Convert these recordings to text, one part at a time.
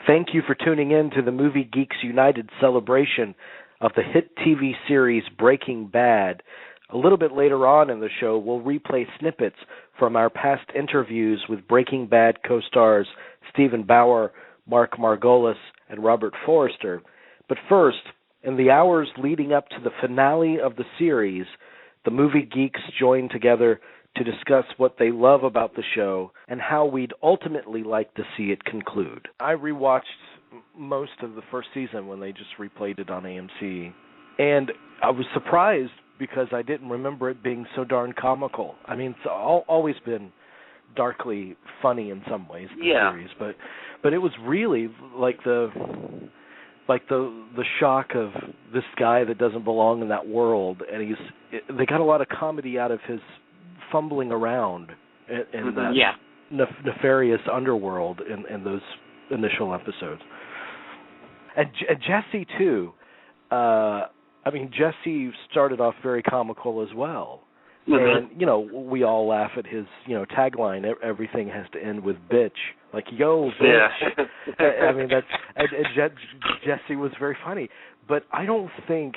Thank you for tuning in to the Movie Geeks United celebration of the hit TV series Breaking Bad. A little bit later on in the show, we'll replay snippets from our past interviews with Breaking Bad co-stars Stephen Bauer, Mark Margolis, and Robert Forster. But first, in the hours leading up to the finale of the series, the Movie Geeks joined together to discuss what they love about the show and how we'd ultimately like to see it conclude. I rewatched most of the first season when they just replayed it on AMC, and I was surprised because I didn't remember it being so darn comical. I mean, it's always been darkly funny in some ways, the series, but it was really like the shock of this guy that doesn't belong in that world, and they got a lot of comedy out of his fumbling around in that nefarious underworld in those initial episodes. And Jesse, too. Jesse started off very comical as well. Mm-hmm. And, we all laugh at his, tagline, everything has to end with bitch. Like, yo, bitch. Yeah. Jesse was very funny. But I don't think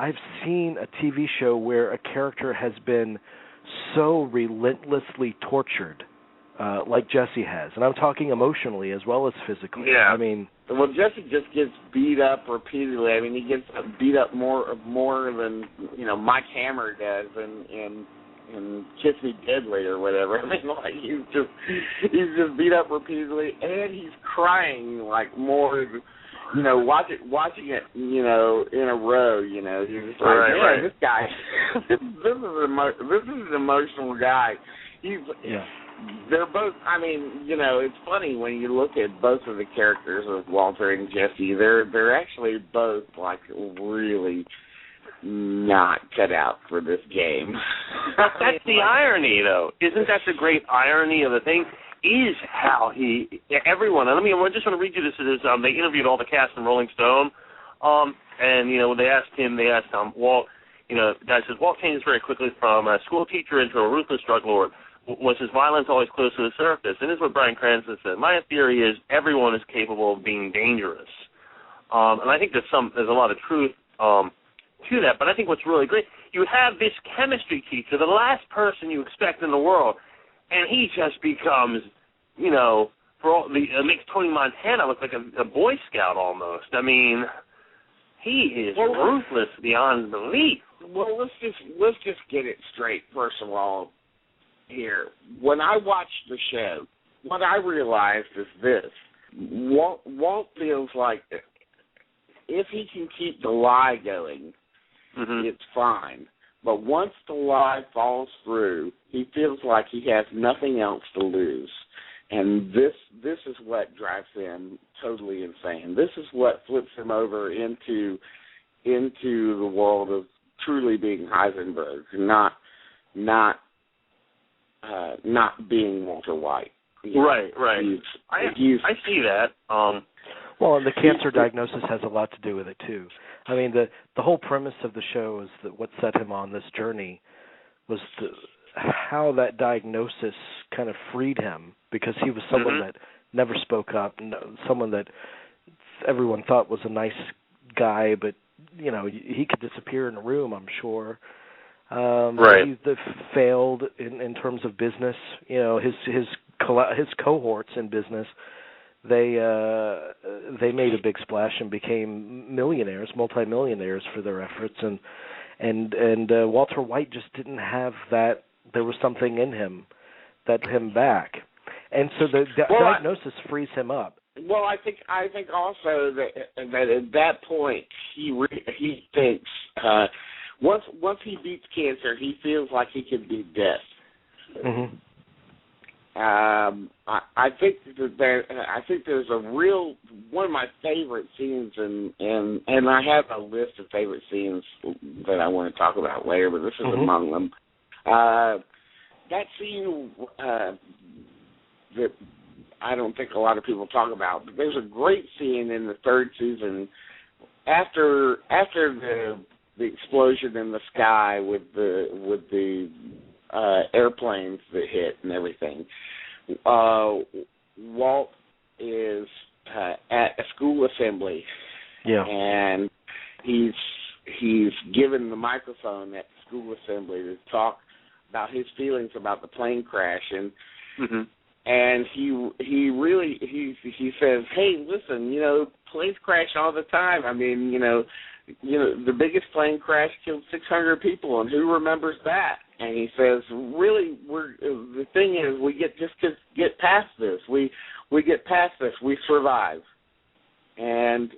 I've seen a TV show where a character has been so relentlessly tortured like Jesse has. And I'm talking emotionally as well as physically. Yeah. Well, Jesse just gets beat up repeatedly. He gets beat up more than, Mike Hammer does in Kiss Me Deadly or whatever. He's just beat up repeatedly, and he's crying like more, watching it, in a row, you're just like, right. This guy, this is an emotional guy. They're both, it's funny when you look at both of the characters of Walter and Jesse, they're actually both, really not cut out for this game. That's the irony, though. Isn't that the great irony of the thing? Is how everyone, and I just want to read you this, they interviewed all the cast in Rolling Stone, and, when they asked Walt, the guy says, Walt changed very quickly from a school teacher into a ruthless drug lord. Was his violence always close to the surface? And this is what Bryan Cranston said. My theory is everyone is capable of being dangerous. And I think there's a lot of truth to that. But I think what's really great, you have this chemistry teacher, the last person you expect in the world, and he just becomes, makes Tony Montana look like a Boy Scout almost. He is ruthless beyond belief. Well, let's just get it straight, first of all. Here, when I watched the show, what I realized is this: Walt feels like if he can keep the lie going, it's fine. But once the lie falls through, he feels like he has nothing else to lose, and this is what drives him totally insane. This is what flips him over into the world of truly being Heisenberg, not being Walter White. Right. I see that. Well, and the cancer diagnosis has a lot to do with it, too. The whole premise of the show is that what set him on this journey was how that diagnosis kind of freed him, because he was someone that never spoke up, someone that everyone thought was a nice guy, but, he could disappear in a room, I'm sure. Right. He failed in terms of business. His cohorts in business, they made a big splash and became millionaires, multimillionaires for their efforts, and Walter White just didn't have that. There was something in him that held him back, and so the diagnosis frees him up. Well, I think also that at that point he thinks. Once he beats cancer, he feels like he can beat death. Mm-hmm. I think there's a real one of my favorite scenes, and I have a list of favorite scenes that I want to talk about later, but this is among them. That scene that I don't think a lot of people talk about, but there's a great scene in the third season after the explosion in the sky with the airplanes that hit and everything. Walt is at school assembly. Yeah. And he's given the microphone at the school assembly to talk about his feelings about the plane crash, and and he says, hey, listen, planes crash all the time. I mean, the biggest plane crash killed 600 people, and who remembers that? And he says, really, the thing is, we get past this. We get past this. We survive, and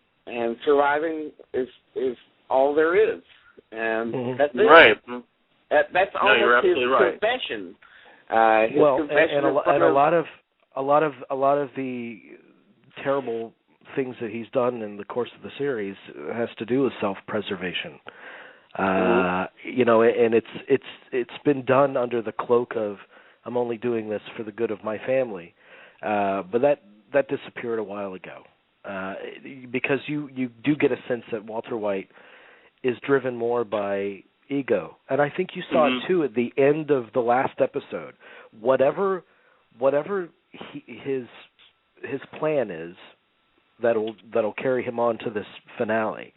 surviving is all there is, and that's it. Right. That's almost his confession. And a lot of the terrible things that he's done in the course of the series has to do with self-preservation. And it's been done under the cloak of, I'm only doing this for the good of my family, but that disappeared a while ago, because you do get a sense that Walter White is driven more by ego, and I think you saw it too at the end of the last episode. Whatever his plan is, that'll carry him on to this finale.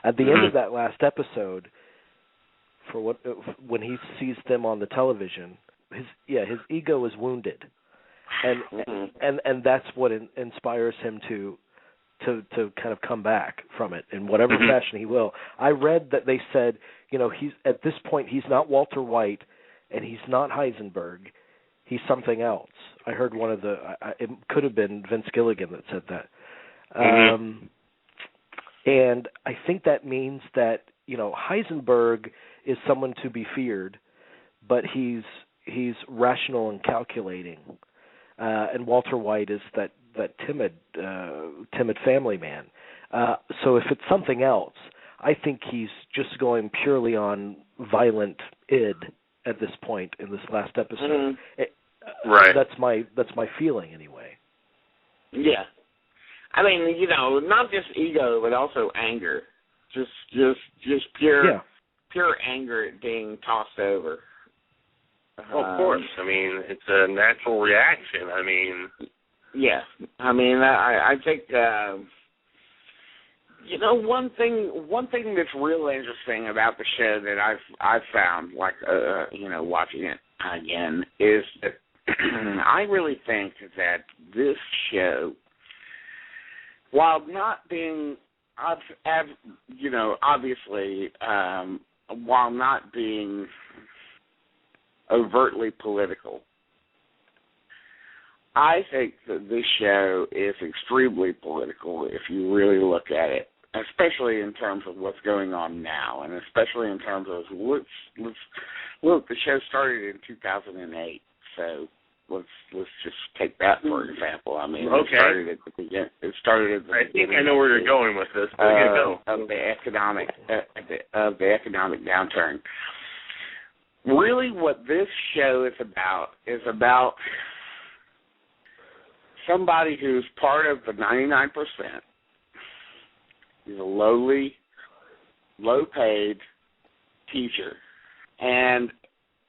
At the end of that last episode, when he sees them on the television, his ego is wounded, and that's what inspires him to kind of come back from it in whatever fashion he will. I read that they said, he's at this point he's not Walter White, and he's not Heisenberg. He's something else. I heard one of it could have been Vince Gilligan that said that. And I think that means that, Heisenberg is someone to be feared, but he's rational and calculating. And Walter White is that timid family man. So if it's something else, I think he's just going purely on violent id at this point in this last episode. Right. That's my feeling anyway. Yeah. I mean, not just ego, but also anger. Just pure anger at being tossed over. Well, of course. I mean, it's a natural reaction. I mean, yeah. I mean, I think one thing that's real interesting about the show that I've found, like watching it again, is that I really think that this show, while not being, obviously, while not being overtly political, I think that this show is extremely political if you really look at it, especially in terms of what's going on now, and especially in terms of look. The show started in 2008, so let's just take that for example. I mean, okay. It started at the I think I know where you're going with this. Of the economic downturn. Really, what this show is about somebody who's part of the 99%. He's a lowly, low-paid teacher. And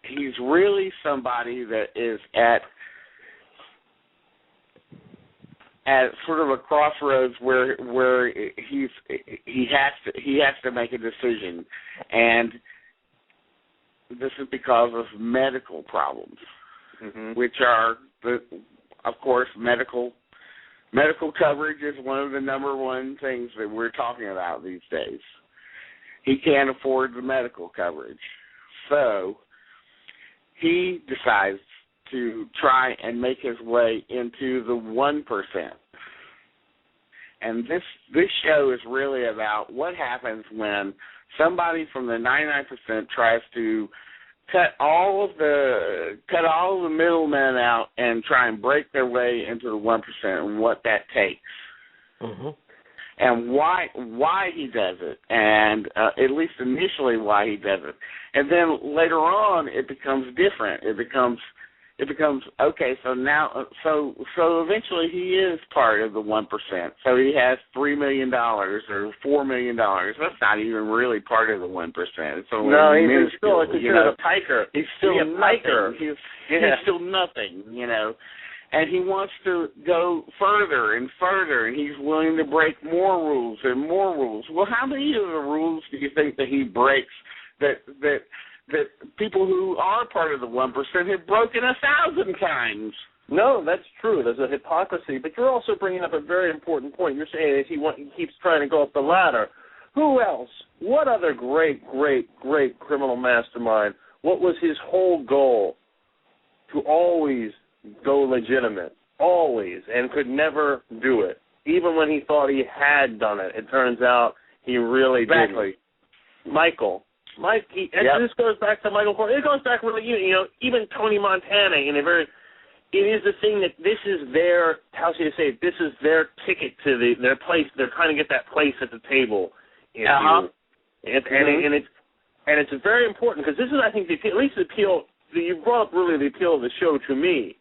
he's really somebody that is at sort of a crossroads where he has to make a decision, and this is because of medical problems, which are of course medical coverage is one of the number one things that we're talking about these days. He can't afford the medical coverage, so he decides to try and make his way into the 1%. And this show is really about what happens when somebody from the 99% tries to cut all the middlemen out and try and break their way into the 1%, and what that takes. And why he does it, and at least initially why he does it. And then later on it becomes different. It becomes okay, so now so eventually he is part of the 1%. So he has $3 million or $4 million. That's not even really part of the 1%. It's only he's still considered a piker. He's still a piker. He's still nothing, And he wants to go further and further, and he's willing to break more rules and more rules. Well, how many of the rules do you think that he breaks that people who are part of the 1% have broken 1,000 times? No, that's true. There's a hypocrisy. But you're also bringing up a very important point. You're saying he keeps trying to go up the ladder. Who else? What other great criminal mastermind? What was his whole goal? To always go legitimate, always, and could never do it. Even when he thought he had done it, it turns out he really didn't. This goes back to Michael Corleone. It goes back really, even Tony Montana it is the thing that this is their, how should I say it, this is their ticket to their place. They're trying to get that place at the table. And it's very important because this is, I think, at least the appeal. You brought up really the appeal of the show to me.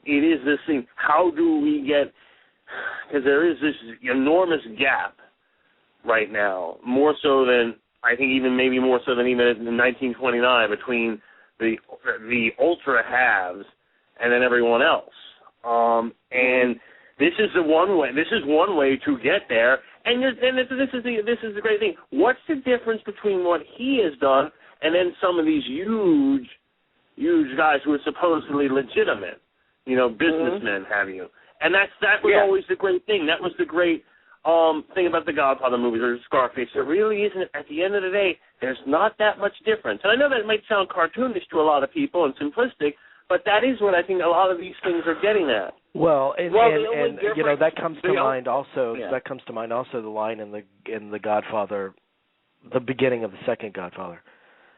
It is this thing, how do we get, because there is this enormous gap right now, more so than, I think maybe more so than even in 1929, between the ultra haves and then everyone else. And this is one way to get there, and this is the great thing. What's the difference between what he has done and then some of these huge guys who are supposedly legitimate, businessmen, have you? And that was always the great thing. That was the great thing about the Godfather movies or Scarface. There really isn't, at the end of the day, there's not that much difference. And I know that might sound cartoonish to a lot of people and simplistic, but that is what I think a lot of these things are getting at. Well, and that comes to mind also. Yeah. That comes to mind also the line in the Godfather, the beginning of the second Godfather,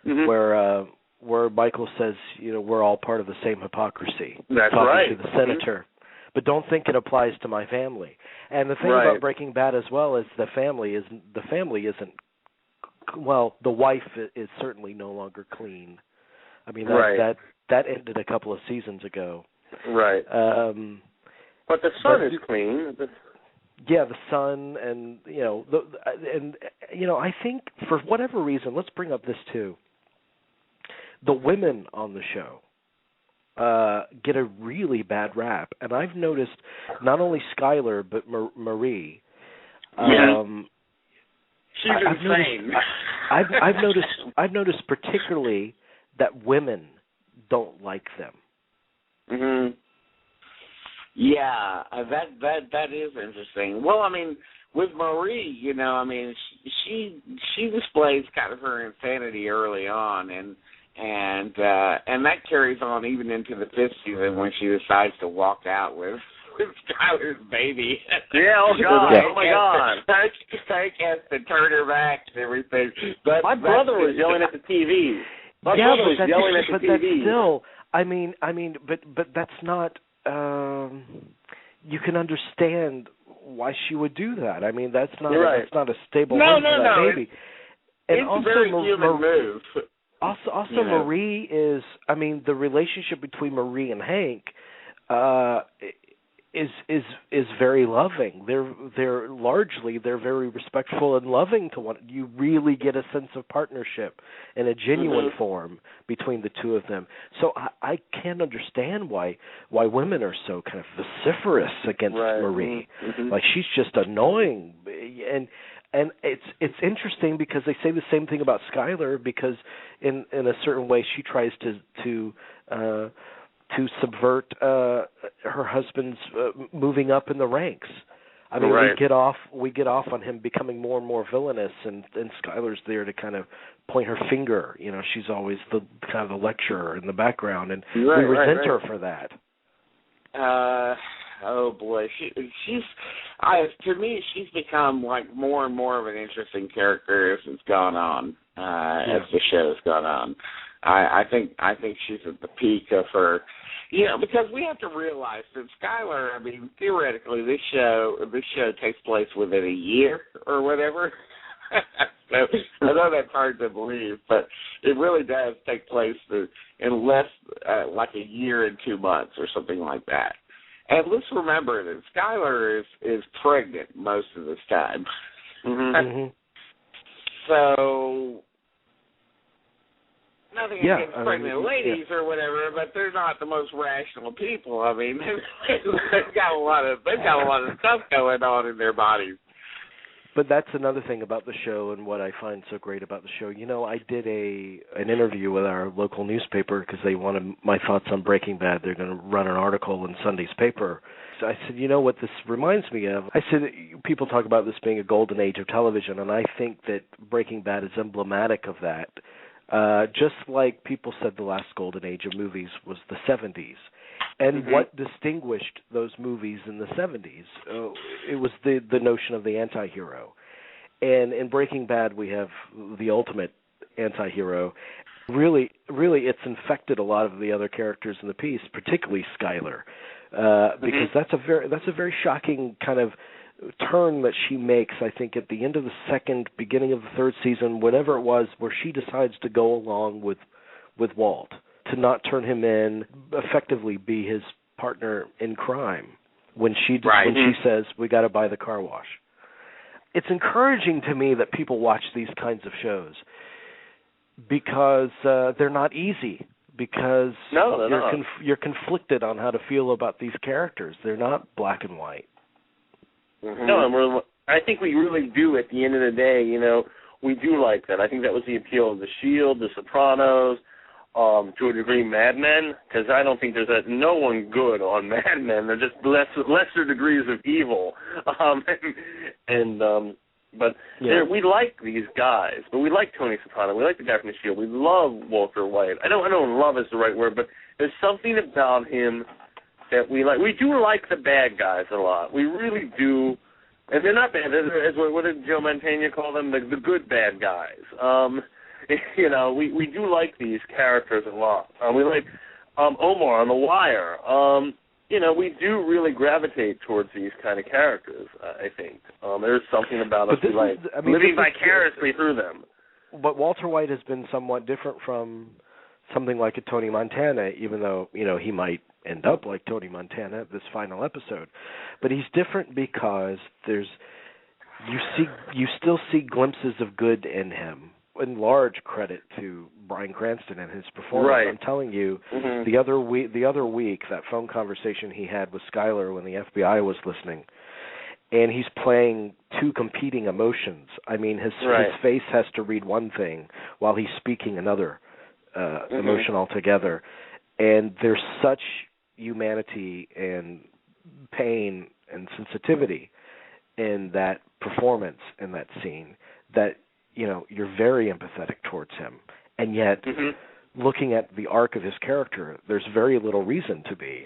where Michael says, we're all part of the same hypocrisy. That's talking right. to the senator. But don't think it applies to my family. And the thing about Breaking Bad as well is the family isn't. Well, the wife is certainly no longer clean. I mean that ended a couple of seasons ago. Right. But the son is clean. Yeah, the son, and I think for whatever reason, let's bring up this too. The women on the show get a really bad rap, and I've noticed not only Skyler but Marie. She's insane. I've noticed particularly that women don't like them. Mhm. Yeah, that is interesting. Well, I mean, with Marie, she displays kind of her insanity early on, and that carries on even into the fifth season when she decides to walk out with Skyler's baby. Yeah, oh God, Hank, oh my God. Hank has to turn her back and everything. My brother was yelling at the TV. My brother was yelling at the TV. That's still, but that's not. You can understand why she would do that. I mean, that's not that's not a stable way for that baby. And it's also, a very human move. Also, Marie is. I mean, the relationship between Marie and Hank is very loving. They're largely very respectful and loving to one. You really get a sense of partnership in a genuine form between the two of them. So I can't understand why women are so kind of vociferous against Marie. Like, she's just annoying, and it's interesting because they say the same thing about Skyler, because in a certain way she tries to subvert her husband's moving up in the ranks. I mean, we get off on him becoming more and more villainous, and Skyler's there to kind of point her finger. She's always the kind of the lecturer in the background, and we resent her for that. Oh boy, to me she's become like more and more of an interesting character as it's gone on, as the show's gone on. I think she's at the peak of her, because we have to realize that Skyler, I mean, theoretically, this show takes place within a year or whatever. So I know that's hard to believe, but it really does take place in less like a year and 2 months or something like that. And let's remember that Skyler is pregnant most of this time. So nothing against pregnant ladies or whatever, but they're not the most rational people. I mean, they've got a lot of stuff going on in their bodies. But that's another thing about the show, and what I find so great about the show. You know, I did an interview with our local newspaper because they wanted my thoughts on Breaking Bad. They're going to run an article in Sunday's paper. So I said, you know what this reminds me of? I said, people talk about this being a golden age of television, and I think that Breaking Bad is emblematic of that. Just like people said the last golden age of movies was the 70s. And what distinguished those movies in the 70s? It was the notion of the anti-hero. And in Breaking Bad, we have the ultimate anti-hero. Really, it's infected a lot of the other characters in the piece, particularly Skyler, because that's a very shocking kind of turn that she makes, I think, at the end of the second, beginning of the third season, whenever it was, where she decides to go along with Walt, to not turn him in, effectively be his partner in crime when she says, we got to buy the car wash. It's encouraging to me that people watch these kinds of shows because they're not easy, because you're conflicted on how to feel about these characters. They're not black and white. No, and I think we really do, at the end of the day, you know, we do like that. I think that was the appeal of The Shield, The Sopranos, to a degree Mad Men, because I don't think there's no one good on Mad Men. They're just lesser degrees of evil. We like these guys, but we like Tony Soprano. We like the guy from The Shield. We love Walter White. I know love is the right word, but there's something about him that we like. We do like the bad guys a lot. We really do. And they're not bad. What did Joe Mantegna call them? The good bad guys. You know, we do like these characters a lot. We like Omar on The Wire. You know, we do really gravitate towards these kind of characters, I think. There's something about us we like, living vicariously through them. But Walter White has been somewhat different from something like a Tony Montana, even though, you know, he might end up like Tony Montana this final episode. But he's different because you still see glimpses of good in him. In large credit to Bryan Cranston and his performance. Right. I'm telling you, the other week, that phone conversation he had with Skyler when the FBI was listening, and he's playing two competing emotions. I mean, his face has to read one thing while he's speaking another emotion altogether. And there's such humanity and pain and sensitivity in that performance, in that scene, that, you know, you're very empathetic towards him. And yet, looking at the arc of his character, there's very little reason to be.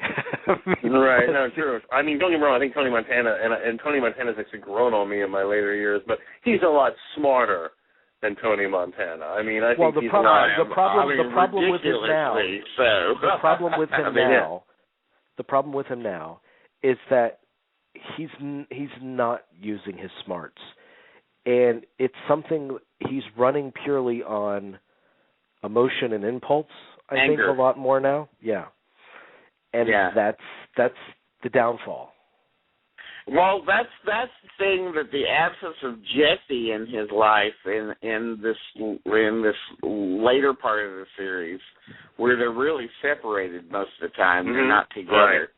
Right, no, true. I mean, don't get me wrong, I think Tony Montana, and Tony Montana's actually grown on me in my later years, but he's a lot smarter than Tony Montana. I mean, I think he's not. The problem with him now is that he's not using his smarts. And it's something he's running purely on emotion and impulse, I think, a lot more now. Yeah. And that's the downfall. Well, that's the thing, that the absence of Jesse in his life in this later part of the series, where they're really separated most of the time, they're not together. Right.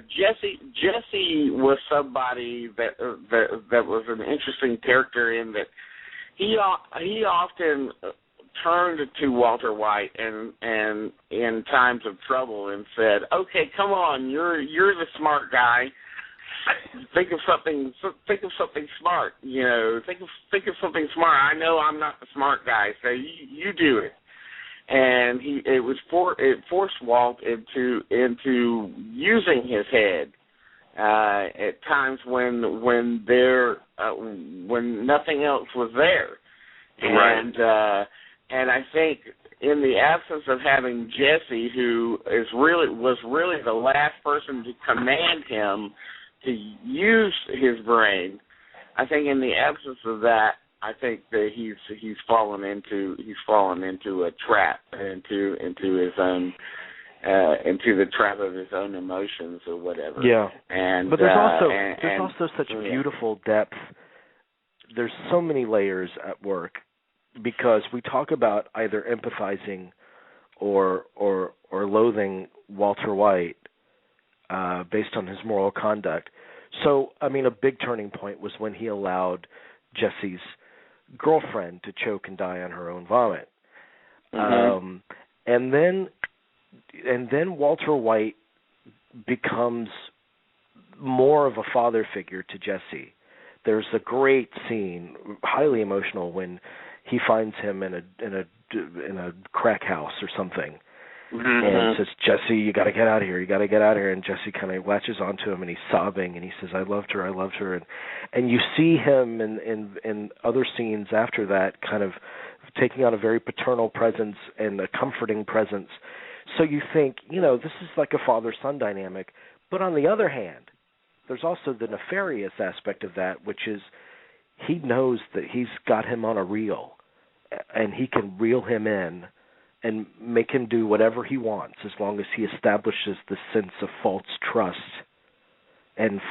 Jesse was somebody that was an interesting character in that he often turned to Walter White and in times of trouble and said, "Okay, come on, you're the smart guy. Think of something smart. You know, think of something smart. I know I'm not the smart guy, so you do it." And it forced Walt into using his head at times when nothing else was there. And I think in the absence of having Jesse, who was really the last person to command him to use his brain, I think in the absence of that, I think that he's fallen into a trap, into his own into the trap of his own emotions or whatever. Yeah. But there's also such yeah. beautiful depth. There's so many layers at work because we talk about either empathizing or loathing Walter White based on his moral conduct. So, I mean, a big turning point was when he allowed Jesse's girlfriend to choke and die on her own vomit. Mm-hmm. And then Walter White becomes more of a father figure to Jesse. There's a great scene, highly emotional, when he finds him in a crack house or something, and says, "Jesse, you got to get out of here. You got to get out of here." And Jesse kind of latches onto him, and he's sobbing, and he says, "I loved her," and you see him in other scenes after that, kind of taking on a very paternal presence and a comforting presence. So you think, this is like a father-son dynamic. But on the other hand, there's also the nefarious aspect of that, which is he knows that he's got him on a reel, and he can reel him in and make him do whatever he wants as long as he establishes the sense of false trust and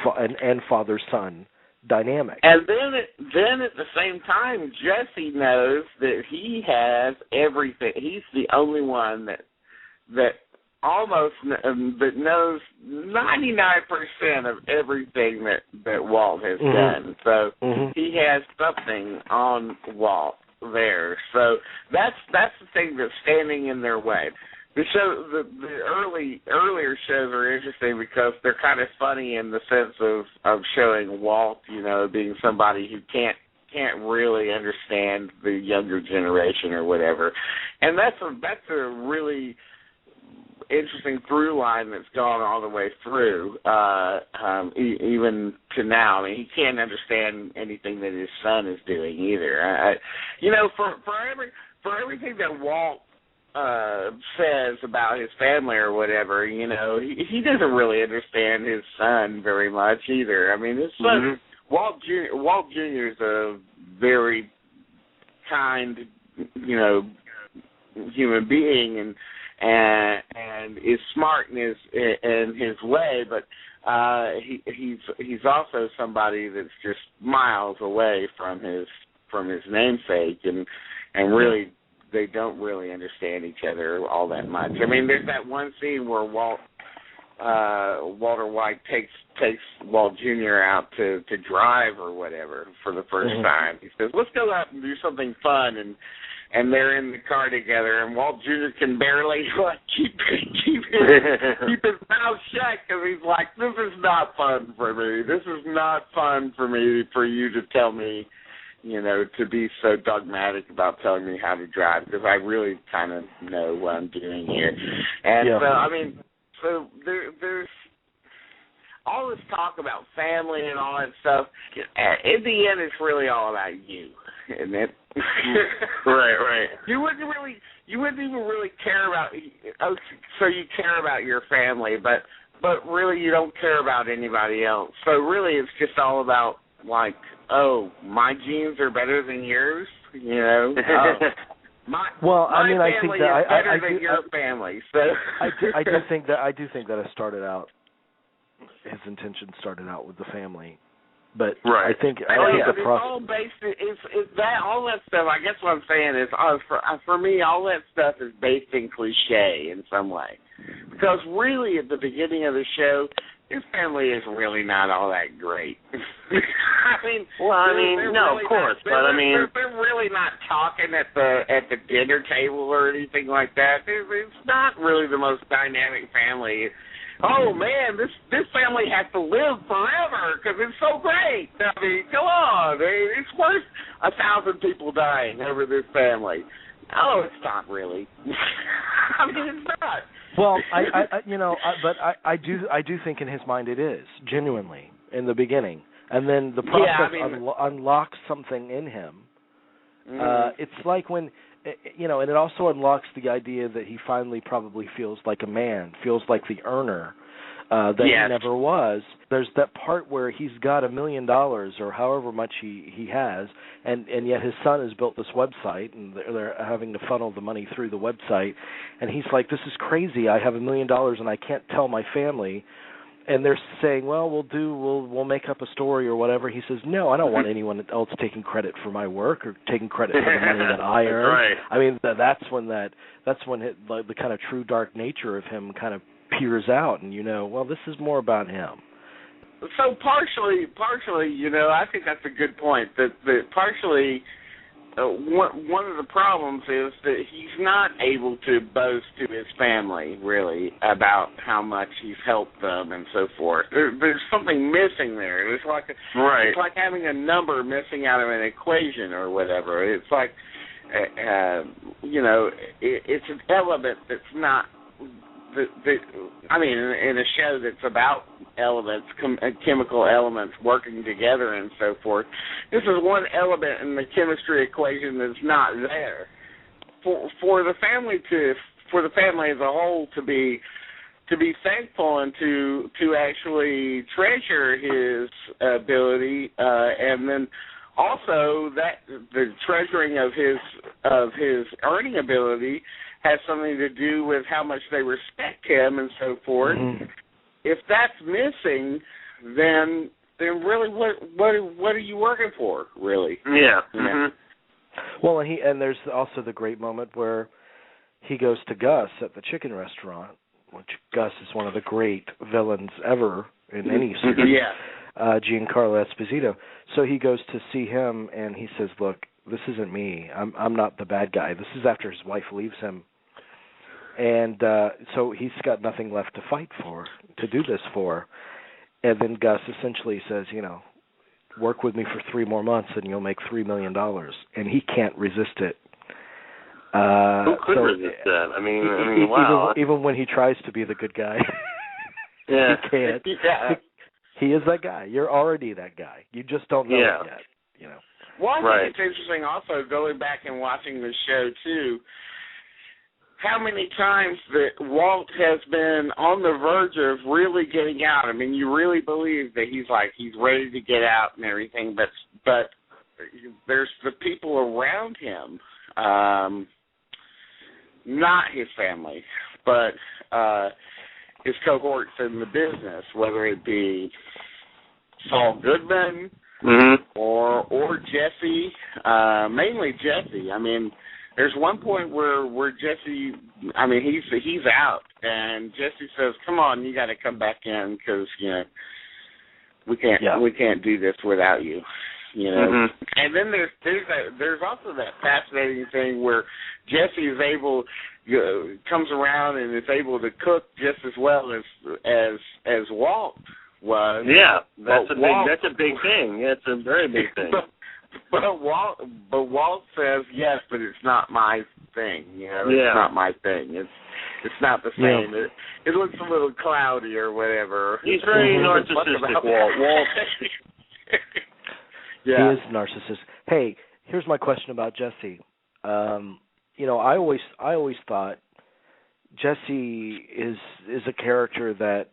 father-son dynamic. And then at the same time, Jesse knows that he has everything. He's the only one that almost that knows 99% of everything that Walt has done. So he has something on Walt there. So that's the thing that's standing in their way. The earlier shows are interesting because they're kind of funny in the sense of showing Walt, being somebody who can't really understand the younger generation or whatever, and that's a really interesting through line that's gone all the way through, even to now. I mean, he can't understand anything that his son is doing either. For everything that Walt says about his family or whatever, he doesn't really understand his son very much either. I mean, his son, Walt Jr. is a very kind, human being and is smart in his way, but he's also somebody that's just miles away from his namesake, and really they don't really understand each other all that much. I mean, there's that one scene where Walter White takes Walt Jr. out to drive or whatever for the first time. He says, "Let's go out and do something fun," and they're in the car together, and Walt Jr. can barely keep his mouth shut because he's like, "This is not fun for me. This is not fun for me for you to tell me, to be so dogmatic about telling me how to drive, because I really kind of know what I'm doing here." And so, I mean, there's all this talk about family and all that stuff. In the end, it's really all about you, isn't it? Right. You wouldn't even really care about. So you care about your family, but really you don't care about anybody else. So really, it's just all about like, oh, my genes are better than yours. My family is better than your family. So I do think that his intention started out with the family. But I think it's all based. It's that all that stuff. I guess what I'm saying is, for me, all that stuff is based in cliche in some way, because really at the beginning of the show, his family is really not all that great. No, of course, but they're really not talking at the dinner table or anything like that. It's not really the most dynamic family. Oh man, this family has to live forever because it's so great. I mean, come on, it's worth 1,000 people dying over this family. Oh, it's not really. I mean, it's not. Well, I do think in his mind it is genuinely in the beginning, and then the process unlocks something in him. It's like when. And it also unlocks the idea that he finally probably feels like a man, feels like the earner that he never was. There's that part where he's got $1 million or however much he has, and yet his son has built this website, and they're having to funnel the money through the website, and he's like, "This is crazy. I have $1 million and I can't tell my family." and they're saying, well, we'll make up a story or whatever. He says, no, I don't want anyone else taking credit for my work or taking credit for the money that I earn. Right. I mean, that's when the kind of true dark nature of him kind of peers out, and well, this is more about him. So partially, I think that's a good point. That partially, one of the problems is that he's not able to boast to his family really about how much he's helped them and so forth. There's something missing there. It's like It's like having a number missing out of an equation or whatever. It's like it's an element that's not. In a show that's about elements, chemical elements working together and so forth, this is one element in the chemistry equation that's not there. For the family as a whole to be thankful and to actually treasure his ability, and then also that the treasuring of his earning ability has something to do with how much they respect him and so forth. Mm-hmm. If that's missing, then really, what are you working for, really? Yeah. Mm-hmm. Well, and there's also the great moment where he goes to Gus at the chicken restaurant, which Gus is one of the great villains ever in any series. Yeah. Giancarlo Esposito. So he goes to see him, and he says, "Look, this isn't me. I'm not the bad guy." This is after his wife leaves him. And so he's got nothing left to fight for, to do this for. And then Gus essentially says, work with me for 3 more months and you'll make $3 million. And he can't resist it. Who could resist that? I mean, wow. Even when he tries to be the good guy, yeah. he can't. Yeah. He is that guy. You're already that guy. You just don't know it yet. Well, I think it's interesting also, going back and watching the show, too, how many times that Walt has been on the verge of really getting out. I mean, you really believe that he's ready to get out and everything, but there's the people around him, not his family, but his cohorts in the business, whether it be Saul Goodman or Jesse, mainly Jesse. I mean, there's one point where Jesse, he's out, and Jesse says, "Come on, you got to come back in because we can't do this without you." And then there's also that fascinating thing where Jesse is comes around and is able to cook just as well as Walt was. Yeah, that's a big thing. Yeah, it's a very big thing. But Walt says yes, but it's not my thing. It's not my thing. It's not the same. Yeah. It looks a little cloudy or whatever. He's very narcissistic, Walt. Yeah. He is narcissistic. Hey, here's my question about Jesse. I always thought Jesse is a character that,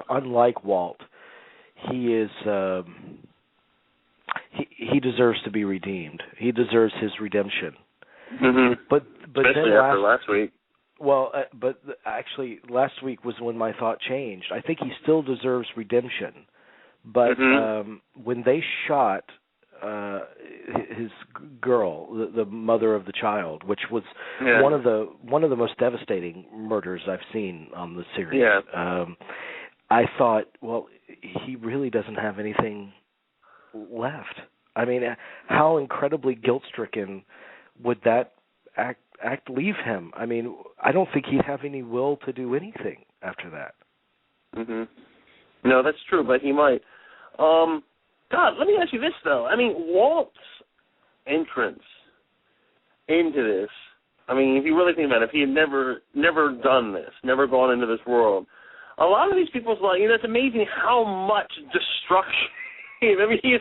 unlike Walt, he is. He deserves to be redeemed. He deserves his redemption. Mm-hmm. But especially then after last week. Well, but actually, last week was when my thought changed. I think he still deserves redemption, but when they shot his girl, the mother of the child, which was one of the most devastating murders I've seen on the series. Yeah. I thought, well, he really doesn't have anything left. I mean, how incredibly guilt-stricken would that act leave him? I mean, I don't think he'd have any will to do anything after that. No, that's true, but he might. God, let me ask you this, though. I mean, Walt's entrance into this, I mean, if you really think about it, if he had never done this, never gone into this world, a lot of these people's like, it's amazing how much destruction. I mean, he's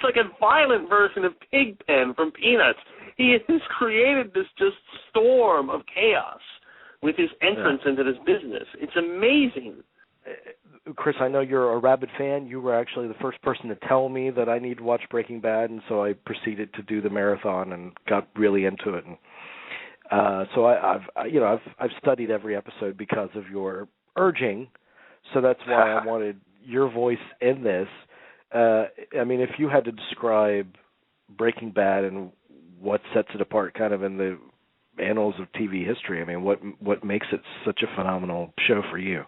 like a violent version of Pigpen from Peanuts. He has created this just storm of chaos with his entrance into this business. It's amazing. Chris, I know you're a rabid fan. You were actually the first person to tell me that I need to watch Breaking Bad, and so I proceeded to do the marathon and got really into it. And so I've studied every episode because of your urging. So that's why I wanted your voice in this. I mean, if you had to describe Breaking Bad and what sets it apart kind of in the annals of TV history, I mean, what makes it such a phenomenal show for you?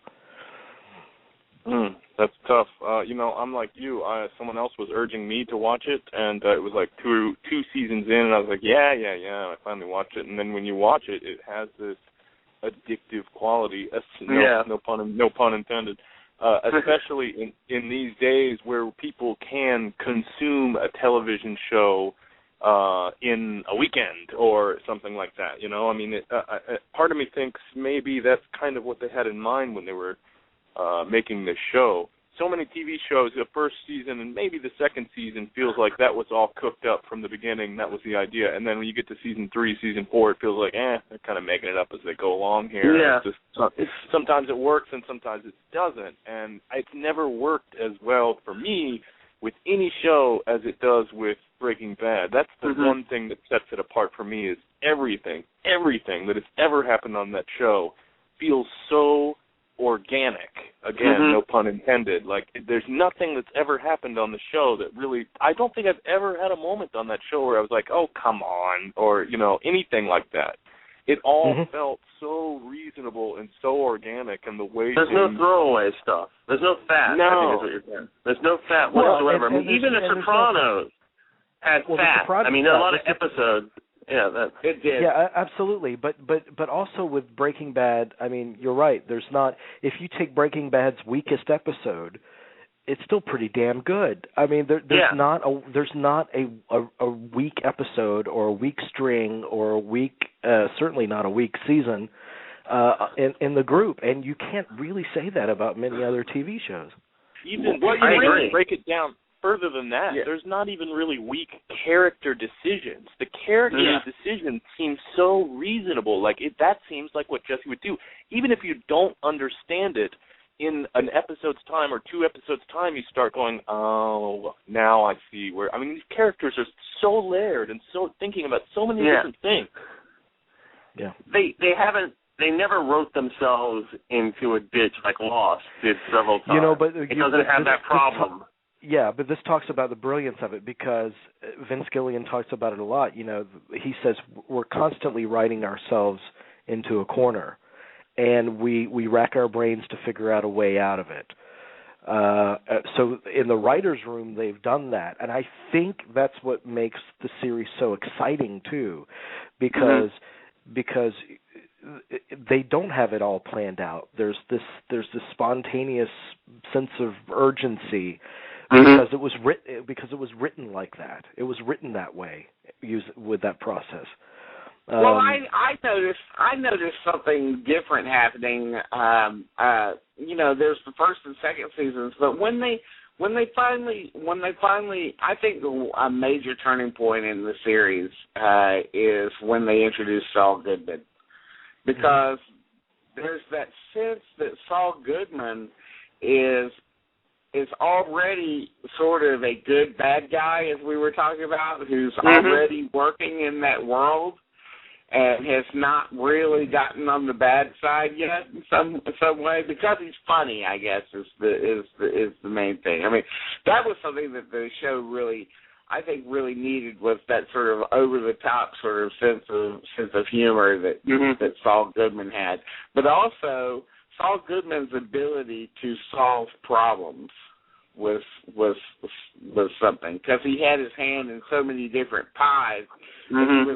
That's tough. I'm like you. Someone else was urging me to watch it, and it was like two seasons in, and I was like, yeah. I finally watched it, and then when you watch it, it has this addictive quality. No pun intended. Especially in these days where people can consume a television show in a weekend or something like that. I mean, part of me thinks maybe that's kind of what they had in mind when they were making this show. So many TV shows, the first season and maybe the second season feels like that was all cooked up from the beginning. That was the idea. And then when you get to season 3, season 4, it feels like, they're kind of making it up as they go along here. Yeah. Sometimes it works and sometimes it doesn't. And it's never worked as well for me with any show as it does with Breaking Bad. That's the one thing that sets it apart for me is everything that has ever happened on that show feels so organic. Again, no pun intended. Like, there's nothing that's ever happened on the show that really, I don't think I've ever had a moment on that show where I was like, oh, come on, or, anything like that. It all felt so reasonable and so organic, and the way there's no throwaway stuff. There's no fat. No. I think is what you're saying. There's no fat whatsoever. I mean, even The Sopranos had fat. I mean, there are a lot of episodes. Yeah, it did. Yeah, absolutely. But also with Breaking Bad, I mean, you're right. There's not. If you take Breaking Bad's weakest episode, it's still pretty damn good. I mean, there's not a weak episode or a weak string or a weak, certainly not a weak season in the group, and you can't really say that about many other TV shows. Even really break it down further than that, there's not even really weak character decisions. The character decisions seem so reasonable. Like that seems like what Jesse would do, even if you don't understand it. In an episode's time or 2 episodes' time, you start going, oh, now I see where. I mean, these characters are so layered and so thinking about so many different things. Yeah, They never wrote themselves into a ditch like Lost did several times. But it doesn't have that problem. But this talks about the brilliance of it because Vince Gilligan talks about it a lot. He says we're constantly writing ourselves into a corner, and we rack our brains to figure out a way out of it. So in the writer's room, they've done that, and I think that's what makes the series so exciting too, because they don't have it all planned out. There's this spontaneous sense of urgency. Because it was written like that. It was written that way, with that process. Well, I noticed something different happening. There's the first and second seasons, but when they finally, I think a major turning point in the series is when they introduced Saul Goodman, because there's that sense that Saul Goodman is already sort of a good bad guy, as we were talking about, who's already working in that world and has not really gotten on the bad side yet in some way, because he's funny, I guess, is the main thing. I mean, that was something that the show really needed, was that sort of over the top sort of sense of humor that Saul Goodman had, but also Saul Goodman's ability to solve problems was something, because he had his hand in so many different pies. And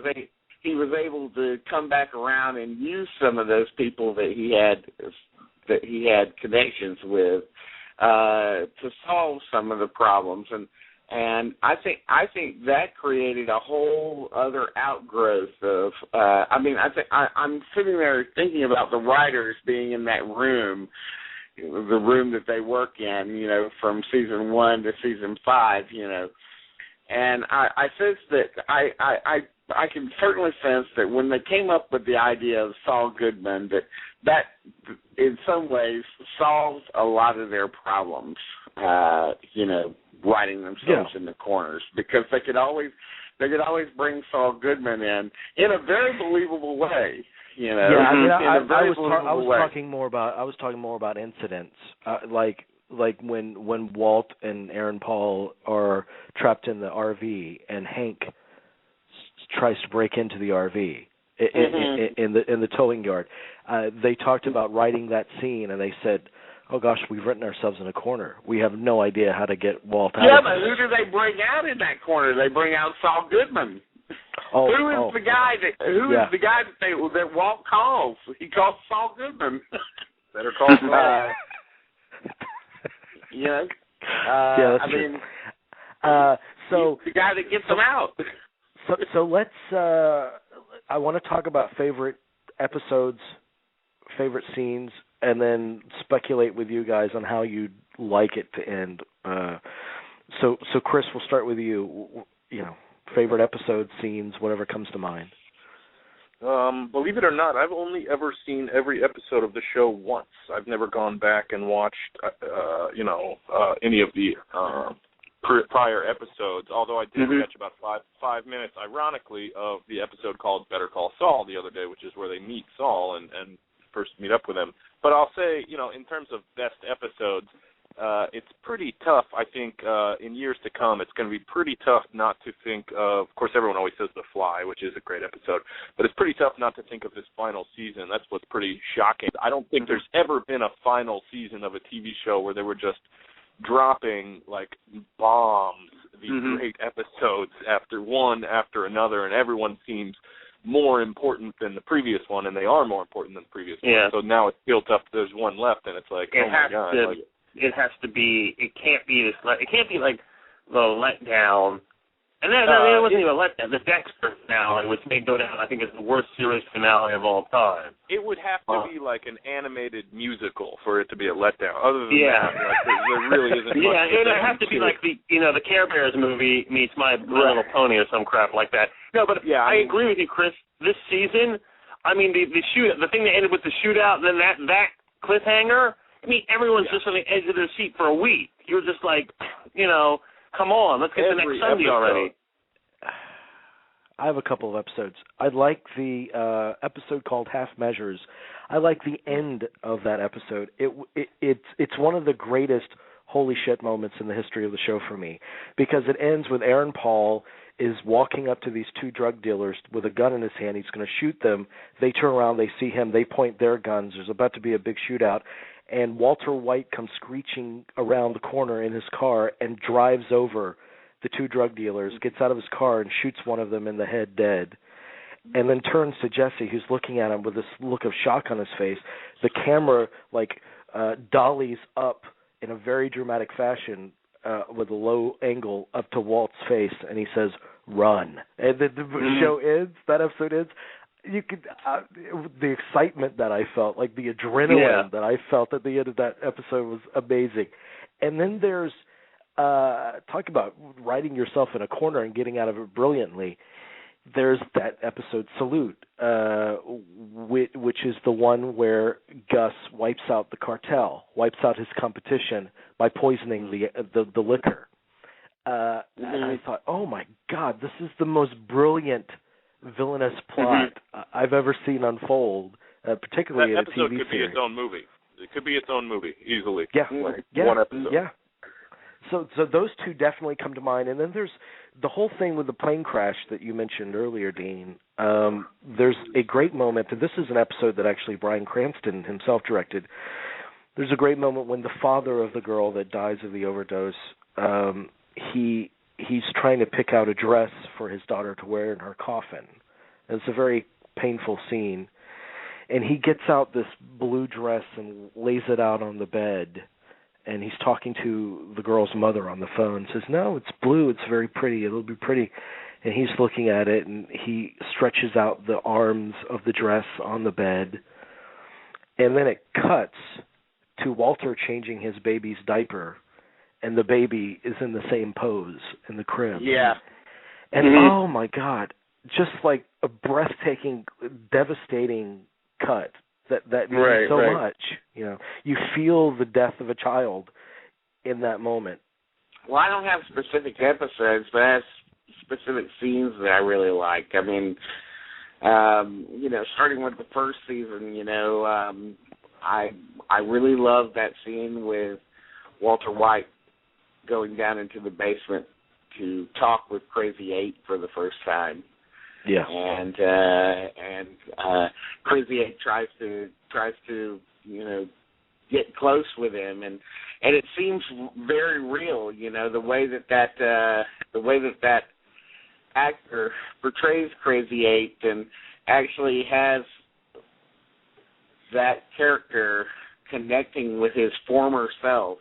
he was able to come back around and use some of those people that he had connections with to solve some of the problems, and I think that created a whole other outgrowth of. I'm sitting there thinking about the writers being in that room, the room that they work in, from season 1 to season 5, and I sense that I can certainly sense that when they came up with the idea of Saul Goodman, that in some ways solves a lot of their problems, writing themselves in the corners, because they could always bring Saul Goodman in a very believable way, You know, yeah, I mean, in a very I was way. talking more about incidents, like when Walt and Aaron Paul are trapped in the RV and Hank tries to break into the RV in the towing yard. They talked about writing that scene, and they said, "Oh gosh, we've written ourselves in a corner. We have no idea how to get Walt out." Yeah, of but this. who do they bring out in that corner? They bring out Saul Goodman. Who is the guy that Walt calls? He calls Saul Goodman. Better call Saul. Yes. Yeah, that's true. So he's the guy that gets them out. So let's. I want to talk about favorite episodes, favorite scenes, and then speculate with you guys on how you'd like it to end. So Chris, we'll start with you. You know, favorite episodes, scenes, whatever comes to mind. Believe it or not, I've only ever seen every episode of the show once. I've never gone back and watched, any of the prior episodes, although I did catch about five minutes, ironically, of the episode called Better Call Saul the other day, which is where they meet Saul and first meet up with him. But I'll say, in terms of best episodes, it's pretty tough, I think, in years to come. It's going to be pretty tough not to think of course, everyone always says The Fly, which is a great episode, but it's pretty tough not to think of this final season. That's what's pretty shocking. I don't think there's ever been a final season of a TV show where they were just dropping, like, bombs, these great episodes after another, and everyone seems more important than the previous one, and they are more important than the previous one. So now it's built up, there's one left, and it's like, oh my God. It has to be. It can't be this. It can't be like the letdown. And then it wasn't even a letdown. The Dexter finale, which may go down, I think, is the worst series finale of all time. It would have to be like an animated musical for it to be a letdown. Other than that, there really isn't much. Yeah, it would have to be like the Care Bears movie meets My Little Pony or some crap like that. No, but I agree with you, Chris. This season, I mean, the thing that ended with the shootout, and then that cliffhanger. I mean, everyone's just on the edge of their seat for a week. You're just like, come on, let's get the next Sunday already. I have a couple of episodes. I like the episode called Half Measures. I like the end of that episode. It's one of the greatest holy shit moments in the history of the show for me, because it ends with Aaron Paul is walking up to these two drug dealers with a gun in his hand. He's going to shoot them. They turn around, they see him, they point their guns. There's about to be a big shootout. And Walter White comes screeching around the corner in his car and drives over the two drug dealers, gets out of his car and shoots one of them in the head dead, and then turns to Jesse, who's looking at him with this look of shock on his face. The camera, dollies up in a very dramatic fashion with a low angle up to Walt's face, and he says, "Run." And the show ends, that episode ends. You could the excitement that I felt, like the adrenaline that I felt at the end of that episode was amazing. And then there's talk about writing yourself in a corner and getting out of it brilliantly. There's that episode Salute, which is the one where Gus wipes out the cartel, wipes out his competition by poisoning the liquor. And I thought, oh my God, this is the most brilliant villainous plot I've ever seen unfold, particularly in a TV series. That episode could be its own movie. It could be its own movie, easily. One episode. Yeah. So those two definitely come to mind. And then there's the whole thing with the plane crash that you mentioned earlier, Dean. There's a great moment, and this is an episode that actually Bryan Cranston himself directed. There's a great moment when the father of the girl that dies of the overdose, he's trying to pick out a dress for his daughter to wear in her coffin. And it's a very painful scene. And he gets out this blue dress and lays it out on the bed. And he's talking to the girl's mother on the phone. Says, "No, it's blue. It's very pretty. It'll be pretty." And he's looking at it, and he stretches out the arms of the dress on the bed. And then it cuts to Walter changing his baby's diaper, and the baby is in the same pose in the crib. Yeah. And oh my God, just like a breathtaking, devastating cut that means so much. You feel the death of a child in that moment. Well, I don't have specific episodes, but I have specific scenes that I really like. I mean, Starting with the first season, I really love that scene with Walter White going down into the basement to talk with Crazy 8 for the first time. Yeah. And Crazy 8 tries to get close with him, and it seems very real, the way that actor portrays Crazy 8 and actually has that character connecting with his former self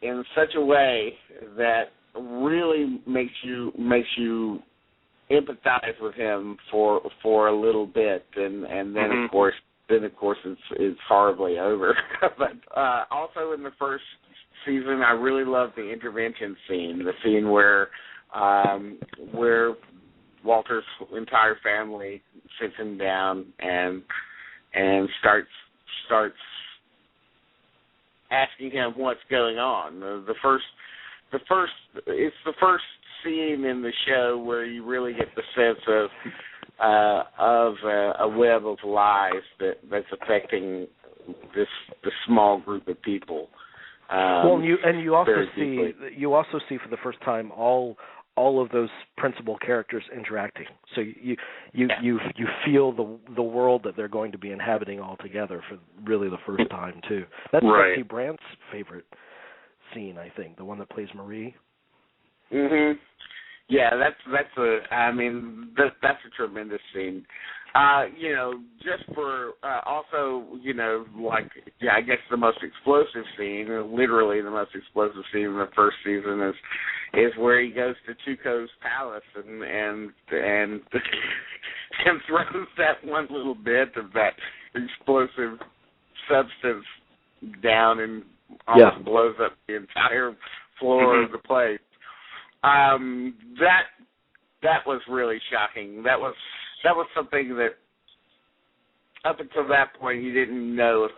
in such a way that really makes you empathize with him for a little bit, and then of course it's horribly over. But also in the first season, I really loved the intervention scene, the scene where Walter's entire family sits him down and starts asking him what's going on. It's the first scene in the show where you really get the sense of a web of lies that's affecting this small group of people. You also deeply. see for the first time all of those principal characters interacting. So you feel the world that they're going to be inhabiting all together for really the first time too. That's right. Betsy Brandt's favorite scene, I think, the one that plays Marie. Mhm. Yeah, that's a tremendous scene. Just for also, I guess the most explosive scene, literally the most explosive scene in the first season is where he goes to Tuco's palace and throws that one little bit of that explosive substance down and almost blows up the entire floor of the place. That was really shocking. That was something that up until that point you didn't know if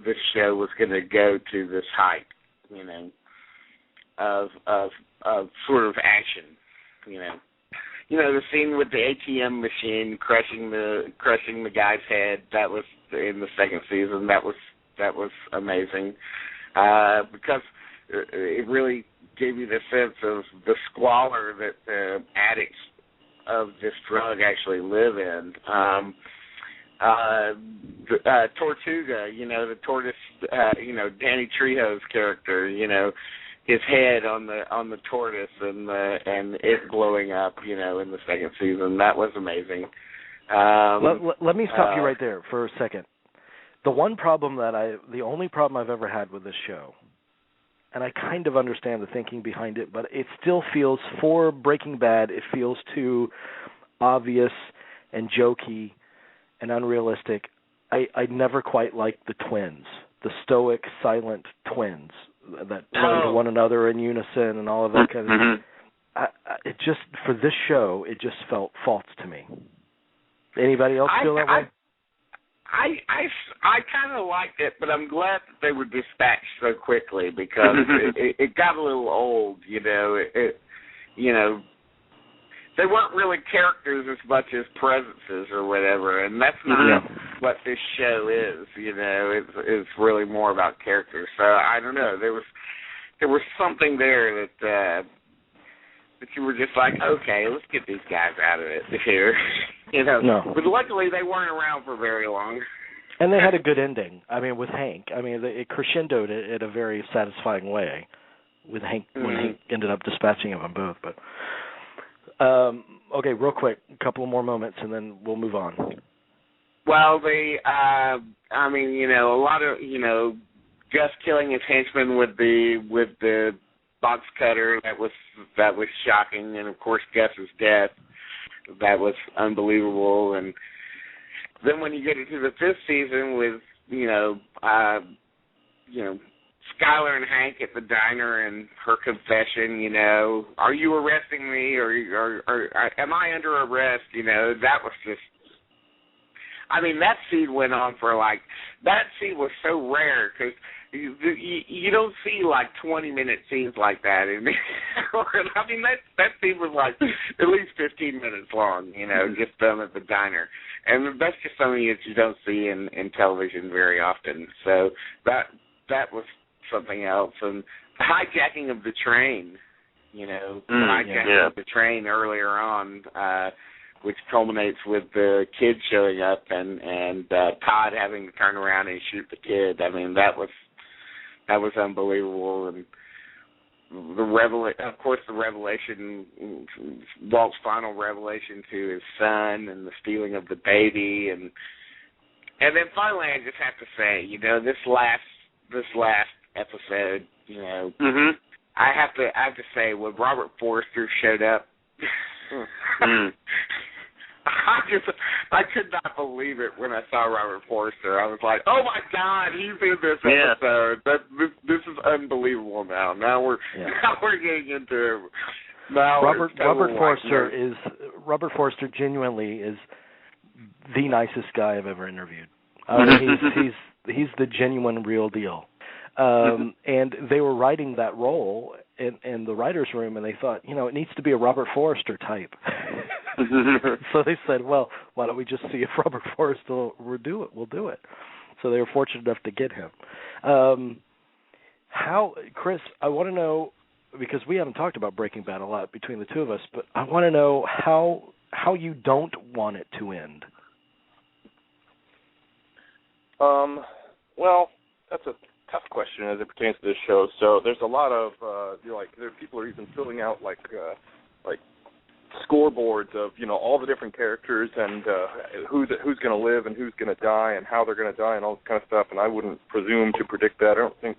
this show was going to go to this height, of sort of action, the scene with the ATM machine crushing the guy's head. That was in the second season. That was amazing, because it really gave you the sense of the squalor that the addicts of this drug actually live in. Tortuga, the tortoise, Danny Trejo's character, his head on the tortoise and it blowing up, in the second season. That was amazing. Let me stop you right there for a second. The only problem I've ever had with this show, and I kind of understand the thinking behind it, but it still feels, for Breaking Bad, it feels too obvious and jokey and unrealistic. I never quite liked the twins, the stoic, silent twins that turn to one another in unison and all of that kind of stuff. It just, for this show, it just felt false to me. Anybody else feel that way? I kind of liked it, but I'm glad that they were dispatched so quickly, because it got a little old, they weren't really characters as much as presences or whatever, and that's not what this show is, it's really more about characters. So I don't know, there was something there that you were just like, okay, let's get these guys out of it here. No. But luckily they weren't around for very long. And they had a good ending. With Hank. It crescendoed it in a very satisfying way with Hank when Hank ended up dispatching of them both. But okay, real quick, a couple more moments, and then we'll move on. Well, a lot of Gus killing his henchman with the box cutter, that was shocking, and of course Gus's death. That was unbelievable. And then when you get into the fifth season with, Skylar and Hank at the diner and her confession, are you arresting me or am I under arrest? That was just, that scene went on for that scene was so rare because you don't see like 20-minute scenes like that in I mean, that scene was like at least 15 minutes long, just done at the diner. And that's just something that you don't see in television very often. So that was something else. And the hijacking of the train, hijacking of the train earlier on, which culminates with the kid showing up and Todd having to turn around and shoot the kid. I mean, that was unbelievable. And of course, the revelation, Walt's final revelation to his son, and the stealing of the baby, and then finally, I just have to say, this last episode, I have to say, when Robert Forster showed up, I could not believe it when I saw Robert Forster. I was like, oh my God, he's in this episode. This is unbelievable now. Now we're getting into Robert Forster genuinely is the nicest guy I've ever interviewed. He's the genuine real deal. And they were writing that role in the writer's room, and they thought, it needs to be a Robert Forster type. So they said, well, why don't we just see if Robert Forster will do it? We'll do it. So they were fortunate enough to get him. Chris, I want to know, because we haven't talked about Breaking Bad a lot between the two of us, but I want to know how you don't want it to end. Well, that's a tough question as it pertains to this show. So there's a lot of people are even filling out like scoreboards of all the different characters and who's going to live and who's going to die and how they're going to die and all this kind of stuff. And I wouldn't presume to predict that. I don't know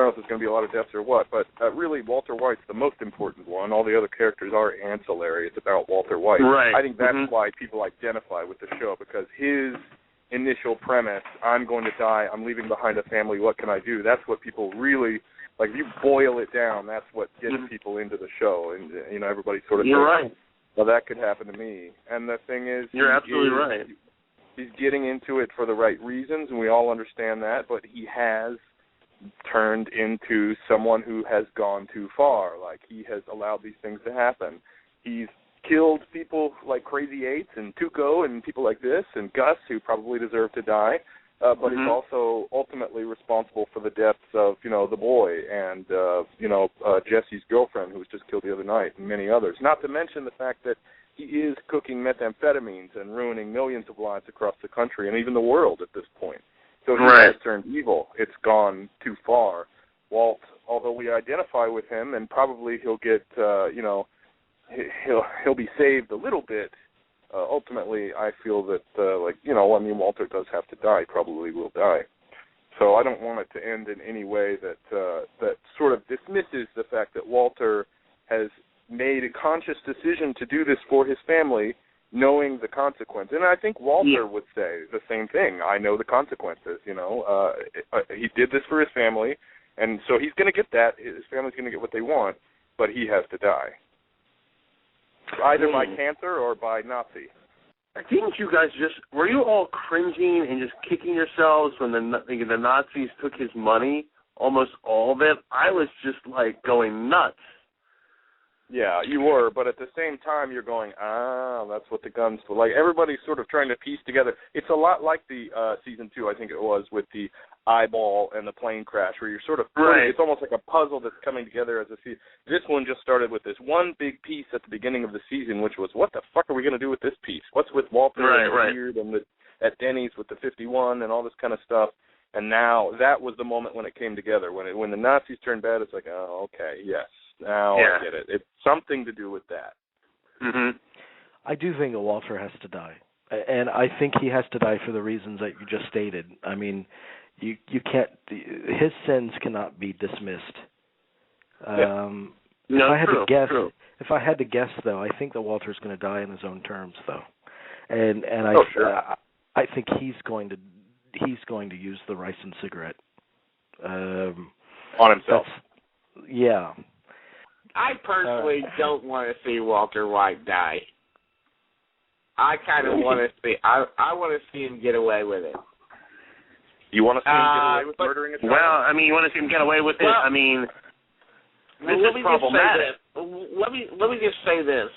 if there's going to be a lot of deaths or what, but really Walter White's the most important one. All the other characters are ancillary. It's about Walter White. Right. I think that's why people identify with the show, because his initial premise, I'm going to die, I'm leaving behind a family, what can I do? That's what people really, if you boil it down, that's what gets people into the show. And, everybody sort of You're thinks, right. well, that could happen to me. And the thing is, you're absolutely right. He's getting into it for the right reasons, and we all understand that, but he has turned into someone who has gone too far. He has allowed these things to happen. He's killed people like Crazy Eights and Tuco and people like this, and Gus, who probably deserve to die, but he's also ultimately responsible for the deaths of, the boy and, Jesse's girlfriend who was just killed the other night, and many others. Not to mention the fact that he is cooking methamphetamines and ruining millions of lives across the country and even the world at this point. So he has turned evil. It's gone too far. Walt, although we identify with him, and probably he'll get, he'll be saved a little bit. Ultimately, I feel that, Walter does have to die. Probably will die. So I don't want it to end in any way that sort of dismisses the fact that Walter has made a conscious decision to do this for his family, knowing the consequence. And I think Walter would say the same thing. I know the consequences. He did this for his family, and so he's going to get that. His family's going to get what they want, but he has to die. Either by cancer or by Nazi. Didn't you guys were you all cringing and just kicking yourselves when the Nazis took his money, almost all of it? I was just going nuts. Yeah, you were, but at the same time you're going, that's what the guns for. Everybody's sort of trying to piece together. It's a lot like the season 2, I think it was, with the eyeball and the plane crash, where you're sort of, it's almost like a puzzle that's coming together as a season. This one just started with this one big piece at the beginning of the season, which was, what the fuck are we going to do with this piece? What's with Walter and the beard and at Denny's with the 51 and all this kind of stuff? And now that was the moment when it came together. When the Nazis turned bad, it's like, oh, okay, yes. Now I get it. It's something to do with that. Mm-hmm. I do think that Walter has to die. And I think he has to die for the reasons that you just stated. I mean, you can't, his sins cannot be dismissed. If I had to guess, though, I think that Walter's going to die in his own terms, though. And I think he's going to use the rice and cigarette. On himself. Yeah. I personally don't want to see Walter White die. I kind of want to see. I want to see him get away with it. You want to see him get away with murdering a child? Well, I mean, you want to see him get away with it? I mean, this is problematic. Let me just say this.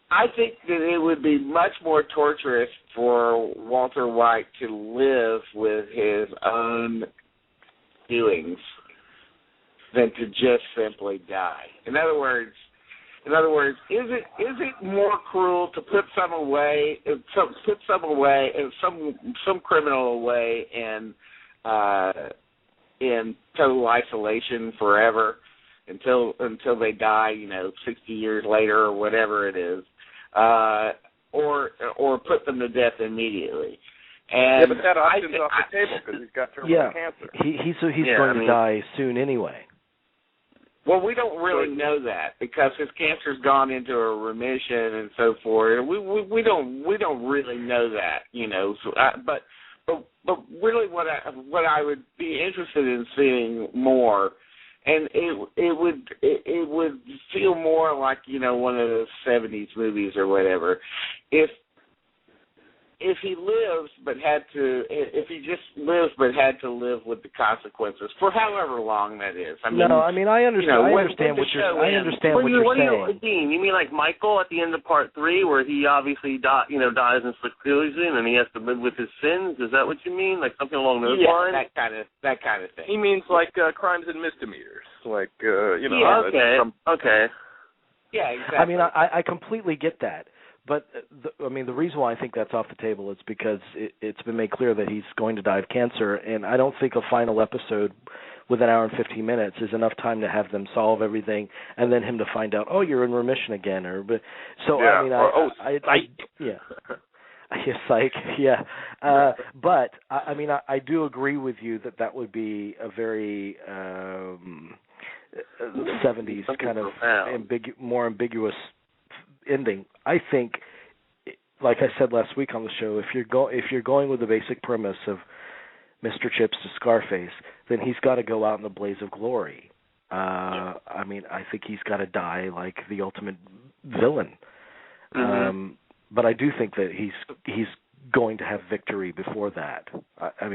I think that it would be much more torturous for Walter White to live with his own doings than to just simply die. In other words, is it more cruel to put some criminal away in total isolation forever until they die, 60 years later or whatever it is, or put them to death immediately? And but that option's off the table because he's got terminal cancer. He's going to die soon anyway. Well, we don't really know that because his cancer's gone into a remission and so forth. We don't really know that, So, but really, what I would be interested in seeing more, and it would feel more like one of those 70s movies or whatever, if he just lives but had to live with the consequences for however long that is. I understand what you're saying. Dean, you mean like Michael at the end of part 3, where he obviously dies in seclusion and he has to live with his sins? Is that what you mean? Like something along those lines? that kind of thing. He means like crimes and misdemeanors, like Okay. Yeah, exactly. I mean, I completely get that. But, the reason why I think that's off the table is because it's been made clear that he's going to die of cancer, and I don't think a final episode with an hour and 15 minutes is enough time to have them solve everything and then him to find out, oh, you're in remission again. Psych, yeah. But, I do agree with you that would be a very 70s kind of more ambiguous ending. I think, like I said last week on the show, if you're going with the basic premise of Mr. Chips to Scarface, then he's got to go out in the blaze of glory. I think he's got to die like the ultimate villain. Mm-hmm. But I do think that he's going to have victory before that. I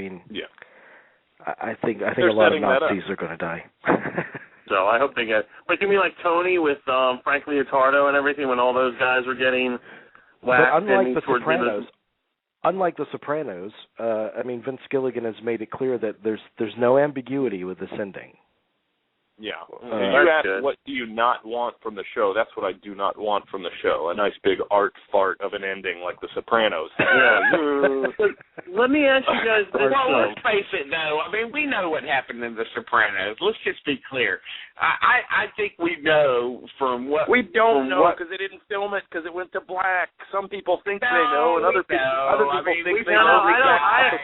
think a lot of Nazis are going to die. So I hope they get. But you mean like Tony with Frank Leotardo and everything when all those guys were getting whacked? Unlike the Sopranos, Vince Gilligan has made it clear that there's no ambiguity with this ending. Yeah. You asked what do you not want from the show. That's what I do not want from the show. A nice big art fart of an ending like The Sopranos. Let me ask you guys this. Well, let's face it, though. We know what happened in The Sopranos. Let's just be clear. I think we know from what... We don't know because they didn't film it because it went to black. Some people think they know, and other people think they know.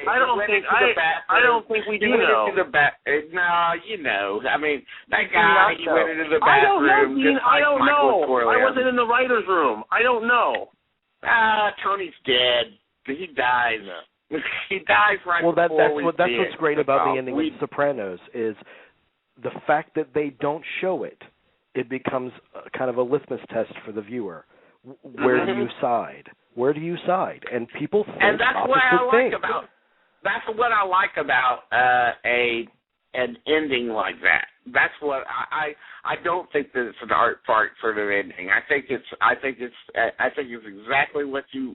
I don't think we do know. That guy, he went into the bathroom. I don't know. I wasn't in the writer's room. I don't know. Tony's dead. He dies. He dies right that's before what's great about the ending of The Sopranos is the fact that they don't show it. It becomes kind of a litmus test for the viewer. Where do you side? Where do you side? And people think and that's what I like things. about. That's what I like about an ending like that. That's what I don't think that it's an art part for the ending. I think it's exactly what you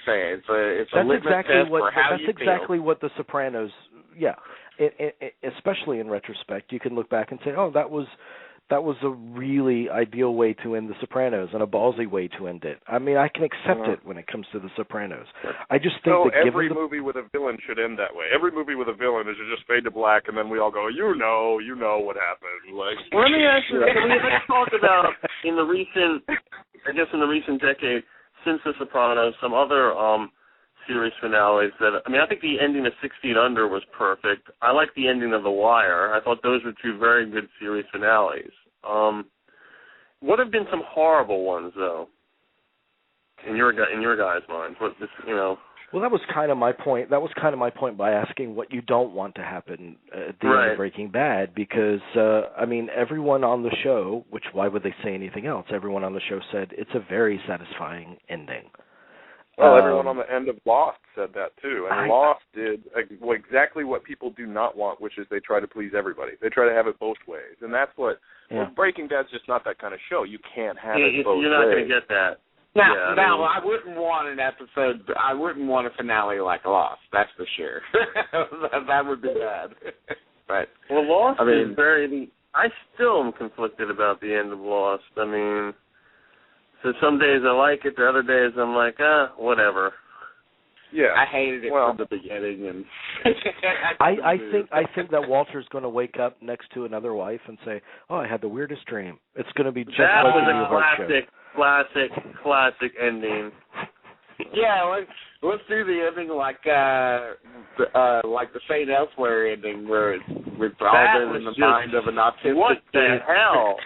say. It's a litmus test for how you feel. That's exactly what The Sopranos. Yeah, especially in retrospect, you can look back and say, oh, that was a really ideal way to end The Sopranos and a ballsy way to end it. I can accept it when it comes to The Sopranos. I just think that every movie with a villain should end that way. Every movie with a villain is just fade to black, and then we all go, you know what happened. Like, let me ask you. Let's talk about in the recent decade since The Sopranos, some other series finales that I think the ending of 6 Feet Under was perfect. I like the ending of The Wire. I thought those were two very good series finales. What have been some horrible ones though? In your guys' minds, Well, that was kind of my point. That was kind of my point by asking what you don't want to happen at the end of Breaking Bad, because everyone on the show, which why would they say anything else? Everyone on the show said it's a very satisfying ending. Well, everyone on the end of Lost said that too, and Lost did exactly what people do not want, which is they try to please everybody. They try to have it both ways, and that's what. Yeah. Well, Breaking Bad's just not that kind of show. You can't have it both ways. You're not going to get that. Now, I wouldn't want an episode. I wouldn't want a finale like Lost. That's for sure. That would be bad. But Lost is very. I still am conflicted about the end of Lost. I mean. So some days I like it, the other days I'm like, whatever. Yeah, I hated it from the beginning, and I think that Walter's going to wake up next to another wife and say, "Oh, I had the weirdest dream." It's going to be just that like was the New Heart show. classic ending. Yeah, let's do the ending like the Fate Elsewhere ending, where it's all been in the mind of an autistic. What the hell?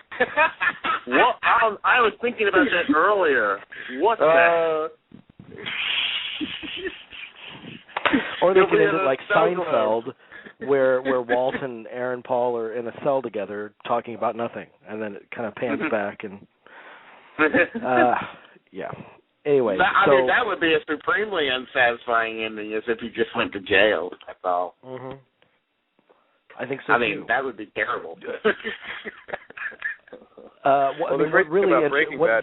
What? I was thinking about that earlier. What the? Or they could end it like Seinfeld, where Walt and Aaron Paul are in a cell together talking about nothing, and then it kind of pans back and. Yeah. Anyway, I mean, that would be a supremely unsatisfying ending, as if he just went to jail. That's all. Mm-hmm. I think so. I mean, that would be terrible.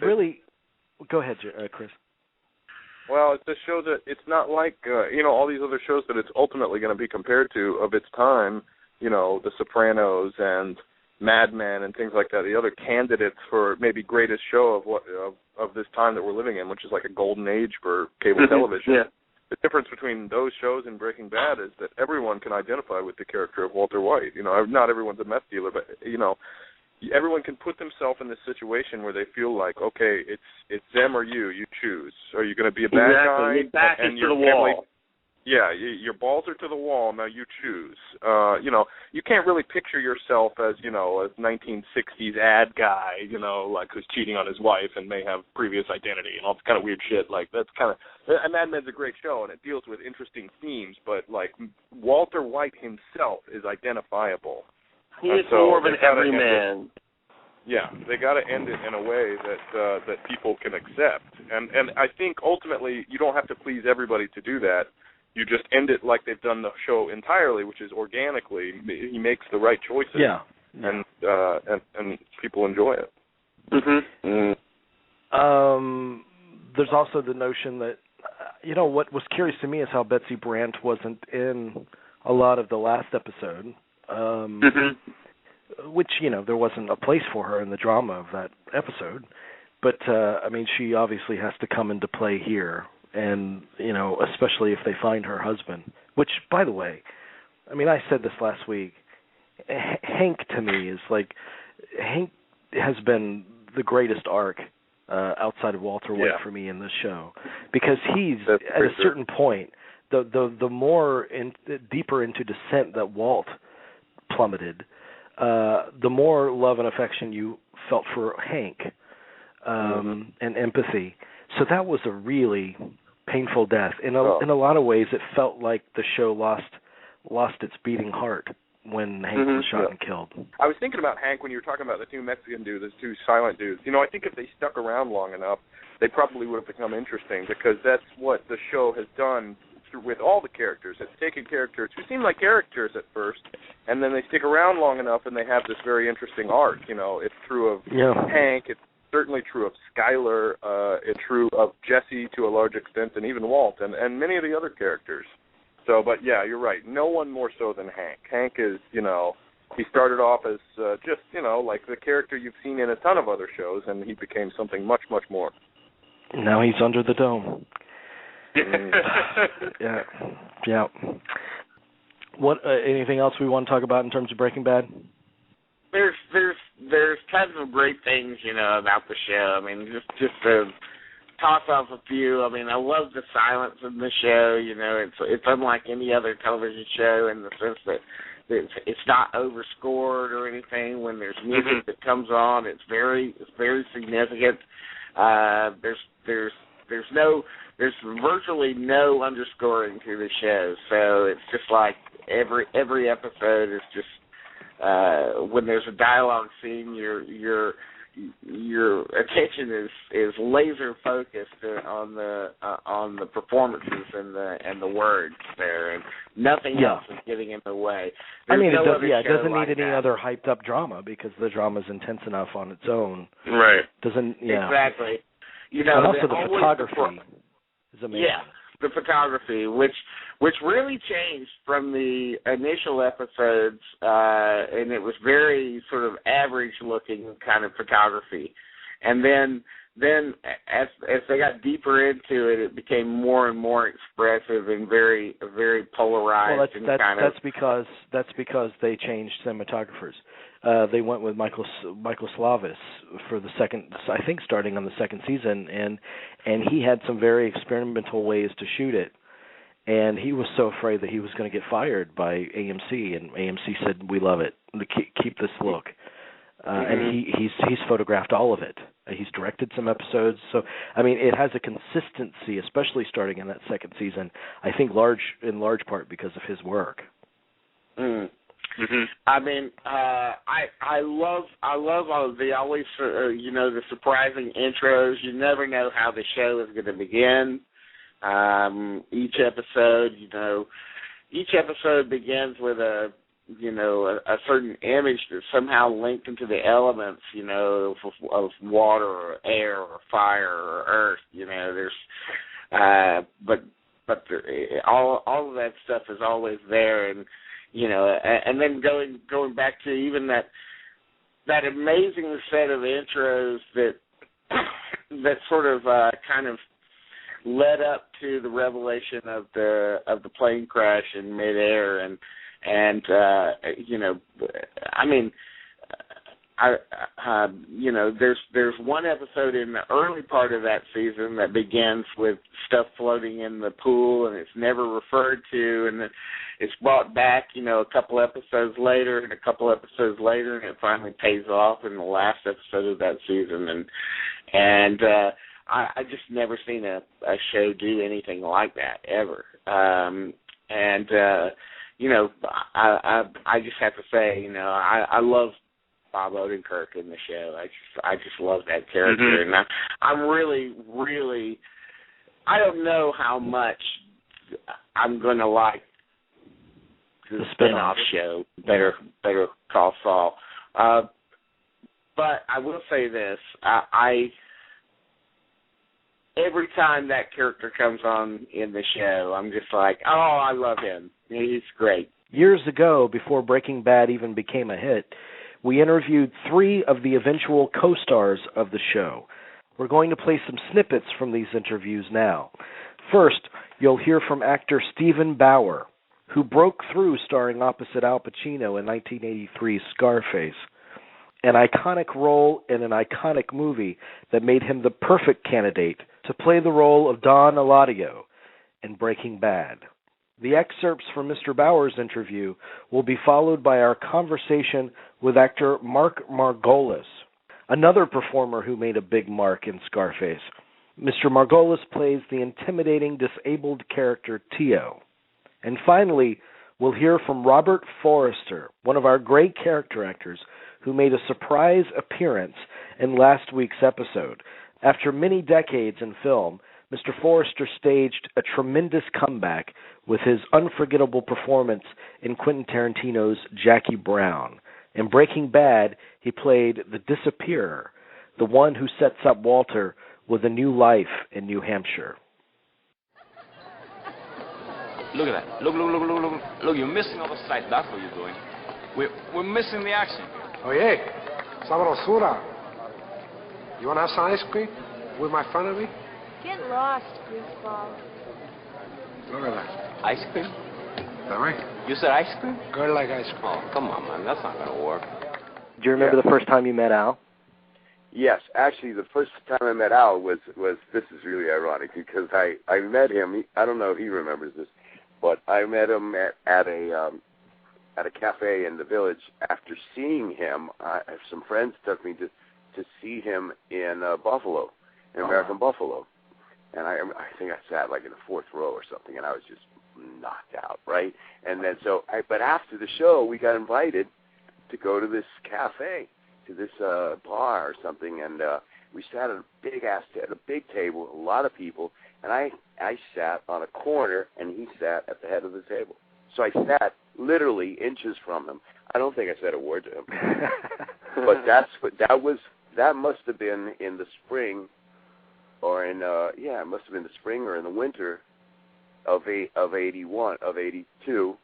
Really? Go ahead, Chris. Well, it just shows that it's not like all these other shows that it's ultimately going to be compared to of its time. The Sopranos and Mad Men and things like that. The other candidates for maybe greatest show of this time that we're living in, which is like a golden age for cable television. Yeah. The difference between those shows and Breaking Bad is that everyone can identify with the character of Walter White. Not everyone's a meth dealer, but everyone can put themselves in this situation where they feel like, okay, it's them or you. You choose. Are you going to be a bad guy? Your back is to the wall. Yeah, your balls are to the wall. Now you choose. You can't really picture yourself as, a 1960s ad guy, like who's cheating on his wife and may have previous identity and all this kind of weird shit. Like that's kind of. And Mad Men's a great show and it deals with interesting themes, but like Walter White himself is identifiable. He is more of an everyman. Yeah, they got to end it in a way that people can accept, and I think ultimately you don't have to please everybody to do that. You just end it like they've done the show entirely, which is organically. He makes the right choices, and people enjoy it. Mm-hmm. There's also the notion that what was curious to me is how Betsy Brandt wasn't in a lot of the last episode. Which, there wasn't a place for her in the drama of that episode. But, she obviously has to come into play here, and, especially if they find her husband. Which, by the way, I said this last week, Hank to me is like, Hank has been the greatest arc outside of Walter White for me in this show. Because he's, at a certain point, the more deeper into descent that Walt plummeted, the more love and affection you felt for Hank, and empathy. So that was a really painful death. In a lot of ways, it felt like the show lost its beating heart when Hank was shot and killed. I was thinking about Hank when you were talking about the two Mexican dudes, those two silent dudes. I think if they stuck around long enough, they probably would have become interesting, because that's what the show has done with all the characters. It's taken characters who seem like characters at first, and then they stick around long enough and they have this very interesting arc. It's true of Hank, it's certainly true of Skyler, it's true of Jesse to a large extent, and even Walt, and many of the other characters. So, but yeah, you're right. No one more so than Hank. Hank is, he started off as just, like the character you've seen in a ton of other shows, and he became something much, much more. Now he's under the dome. Yeah. What? Anything else we want to talk about in terms of Breaking Bad? There's tons of great things, about the show. Just to toss off a few. I love the silence in the show. It's unlike any other television show in the sense that it's not overscored or anything. When there's music that comes on, it's very significant. There's virtually no underscoring to the show, so it's just like every episode is just when there's a dialogue scene, your attention attention is laser focused on the performances and the words there, and nothing else is getting in the way. There's it doesn't need any other hyped up drama because the drama's intense enough on its own. Right. Exactly. And also the photography is amazing. Yeah, the photography, which really changed from the initial episodes, and it was very sort of average-looking kind of photography. And then as they got deeper into it, it became more and more expressive and very polarized. Well, that's because they changed cinematographers. They went with Michael Slavis for the second, I think, starting on the second season, and he had some very experimental ways to shoot it. And he was so afraid that he was going to get fired by AMC, and AMC said, "We love it. Keep this look." And he's photographed all of it. He's directed some episodes, so it has a consistency, especially starting in that second season. I think in large part because of his work. I love all of the always the surprising intros. You never know how the show is going to begin. Each episode begins with a certain image that's somehow linked into the elements, of water or air or fire or earth. All of that stuff is always there, and then going back to even that amazing set of intros that sort of kind of led up to the revelation of the plane crash in midair, and there's one episode in the early part of that season that begins with stuff floating in the pool, and it's never referred to, and then it's brought back, a couple episodes later, and a couple episodes later, and it finally pays off in the last episode of that season, and I just never seen a show do anything like that ever, I just have to say, I love Bob Odenkirk in the show. I just love that character, and I'm really, really, I don't know how much I'm going to like the spin-off show, Better Call Saul. But I will say this, every time that character comes on in the show, I'm just like, oh, I love him. He's great. Years ago, before Breaking Bad even became a hit, we interviewed 3 of the eventual co-stars of the show. We're going to play some snippets from these interviews now. First, you'll hear from actor Stephen Bauer, who broke through starring opposite Al Pacino in 1983's Scarface, an iconic role in an iconic movie that made him the perfect candidate to play the role of Don Eladio in Breaking Bad. The excerpts from Mr. Bauer's interview will be followed by our conversation with actor Mark Margolis, another performer who made a big mark in Scarface. Mr. Margolis plays the intimidating disabled character Tio. And finally, we'll hear from Robert Forster, one of our great character actors who made a surprise appearance in last week's episode. After many decades in film, Mr. Forster staged a tremendous comeback with his unforgettable performance in Quentin Tarantino's Jackie Brown. In Breaking Bad, he played the disappearer, the one who sets up Walter with a new life in New Hampshire. Look at that. Look, you're missing all the sights. That's what you're doing. We're missing the action. Oye, sabrosura. You want to have some ice cream with my friend of me? Get lost, goofball. Look at that. Ice cream? Is that right? You said ice cream? Girl like ice cream. Oh, come on, man. That's not going to work. Do you remember the first time you met Al? Yes, actually, the first time I met Al was this is really ironic because I met him. I don't know if he remembers this, but I met him at a cafe in the village. After seeing him, some friends took me to see him in Buffalo, in American Buffalo, and I think I sat like in the 4th row or something, and I was just knocked out, right? And then but after the show, we got invited to go to this cafe, bar or something, and we sat at a big table, a lot of people, and I sat on a corner, and he sat at the head of the table. So I sat literally inches from him. I don't think I said a word to him, but that must have been in the spring, or it must have been the spring or in the winter of 82.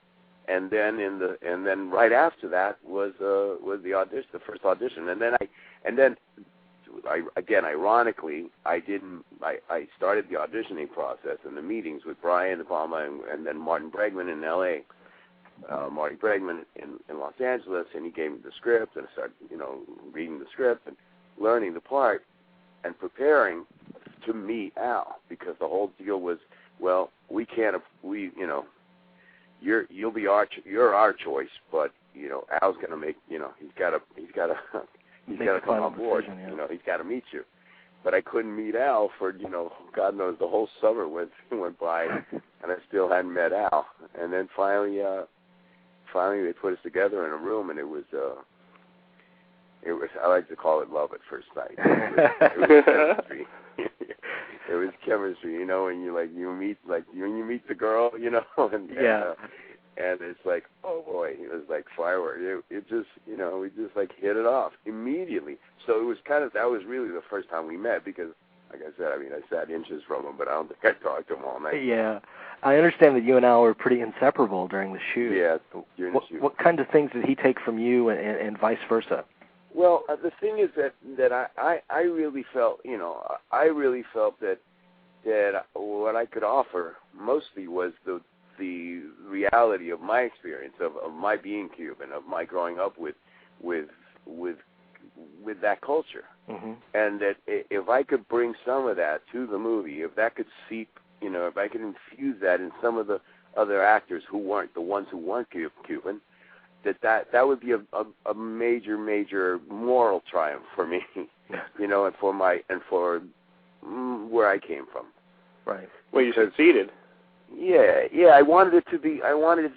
And then right after that was the audition, the first audition, and then ironically, I started the auditioning process and the meetings with Brian De Palma and then Martin Bregman in L.A., Marty Bregman in Los Angeles, and he gave me the script, and I started reading the script and learning the part and preparing to meet Al, because the whole deal was, well, you're our choice, but Al's going to make, he's got to come on board. Decision, yeah. He's got to meet you. But I couldn't meet Al for God knows, the whole summer went by, and I still hadn't met Al. And then finally they put us together in a room, and it was I like to call it love at first sight. It was chemistry. It was chemistry, and when you meet the girl, and it's like, oh boy, it was like fireworks. It just, we just like hit it off immediately. So it was that was really the first time we met, because, like I said, I sat inches from him, but I don't think I talked to him all night. Yeah. I understand that you and Al were pretty inseparable during the shoot. Yeah, during the shoot. What kind of things did he take from you and vice versa? Well, the thing is that I really felt, that what I could offer mostly was the reality of my experience of my being Cuban, of my growing up with that culture, and that if I could bring some of that to the movie, if that could seep, if I could infuse that in some of the other actors who weren't the ones who weren't Cuban, that would be a major moral triumph for me, and for where I came from. Right. Well, you succeeded. Yeah. I wanted it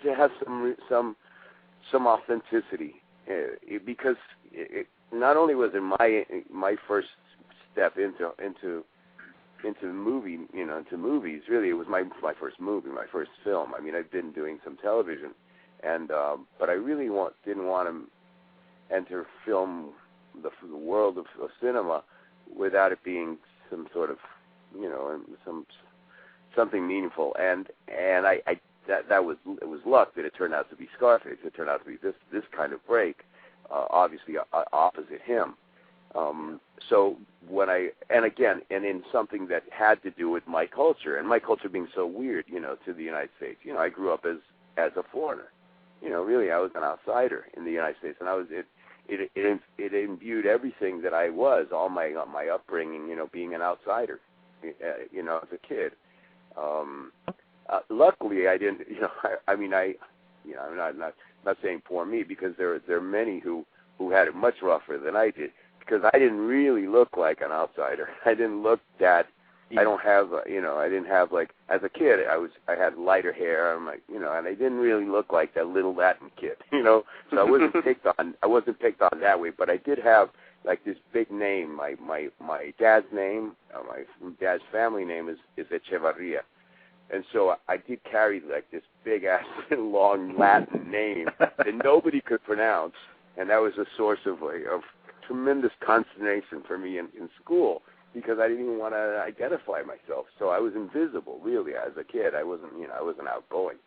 to have some authenticity, because not only was it my first step into the movie, into movies. Really, it was my first movie, my first film. I've been doing some television, and but I really didn't want to enter the world of cinema without it being some sort of, something meaningful. And it was luck that it turned out to be Scarface. It turned out to be this kind of break, obviously opposite him. So and in something that had to do with my culture, and my culture being so weird, to the United States. I grew up as a foreigner. Really, I was an outsider in the United States, and it imbued everything that I was, all my upbringing, being an outsider, as a kid. Luckily, I didn't, I'm not saying poor me, because there are many who had it much rougher than I did, because I didn't really look like an outsider. I didn't look that. I don't have, I didn't have, like, as a kid, I had lighter hair, and I didn't really look like that little Latin kid, so I wasn't picked on that way, but I did have, like, this big name. My dad's name, my dad's family name is Echevarria, and so I did carry, like, this big-ass, long Latin name that nobody could pronounce, and that was a source of tremendous consternation for me in school, because I didn't even want to identify myself. So I was invisible, really, as a kid. I wasn't outgoing.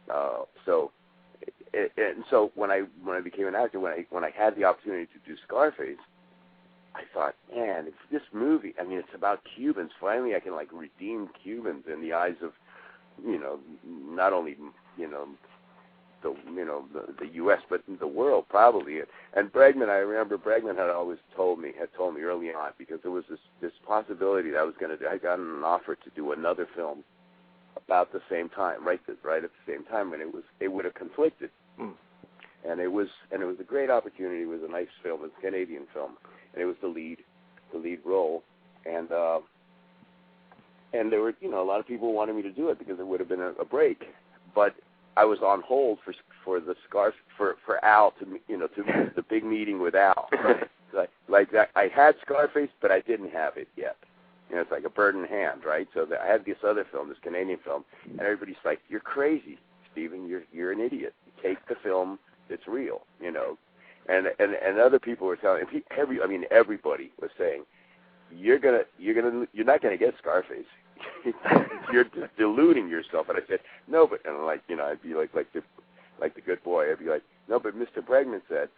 And so when I became an actor, when I had the opportunity to do Scarface, I thought, man, if this movie, it's about Cubans. Finally, I can, like, redeem Cubans in the eyes of, not only, the U.S., but the world, probably. And Bregman, I remember Bregman had told me early on, because there was this possibility that I got an offer to do another film about the same time, right at the same time, and it would have conflicted. And it was a great opportunity. It was a nice film. It was a Canadian film, and it was the lead role, and there were, a lot of people wanted me to do it because it would have been a break, but I was on hold for the for Al to the big meeting with Al. Like that, I had Scarface, but I didn't have it yet. It's like a bird in hand, right? So I had this other film, this Canadian film, and everybody's like, "You're crazy, Stephen. You're an idiot. Take the film that's real." And other people were telling everybody was saying, "You're not gonna get Scarface. You're deluding yourself." And I said, "No, but," and I'd be like the good boy. I'd be like, "No, but Mr. Bregman said."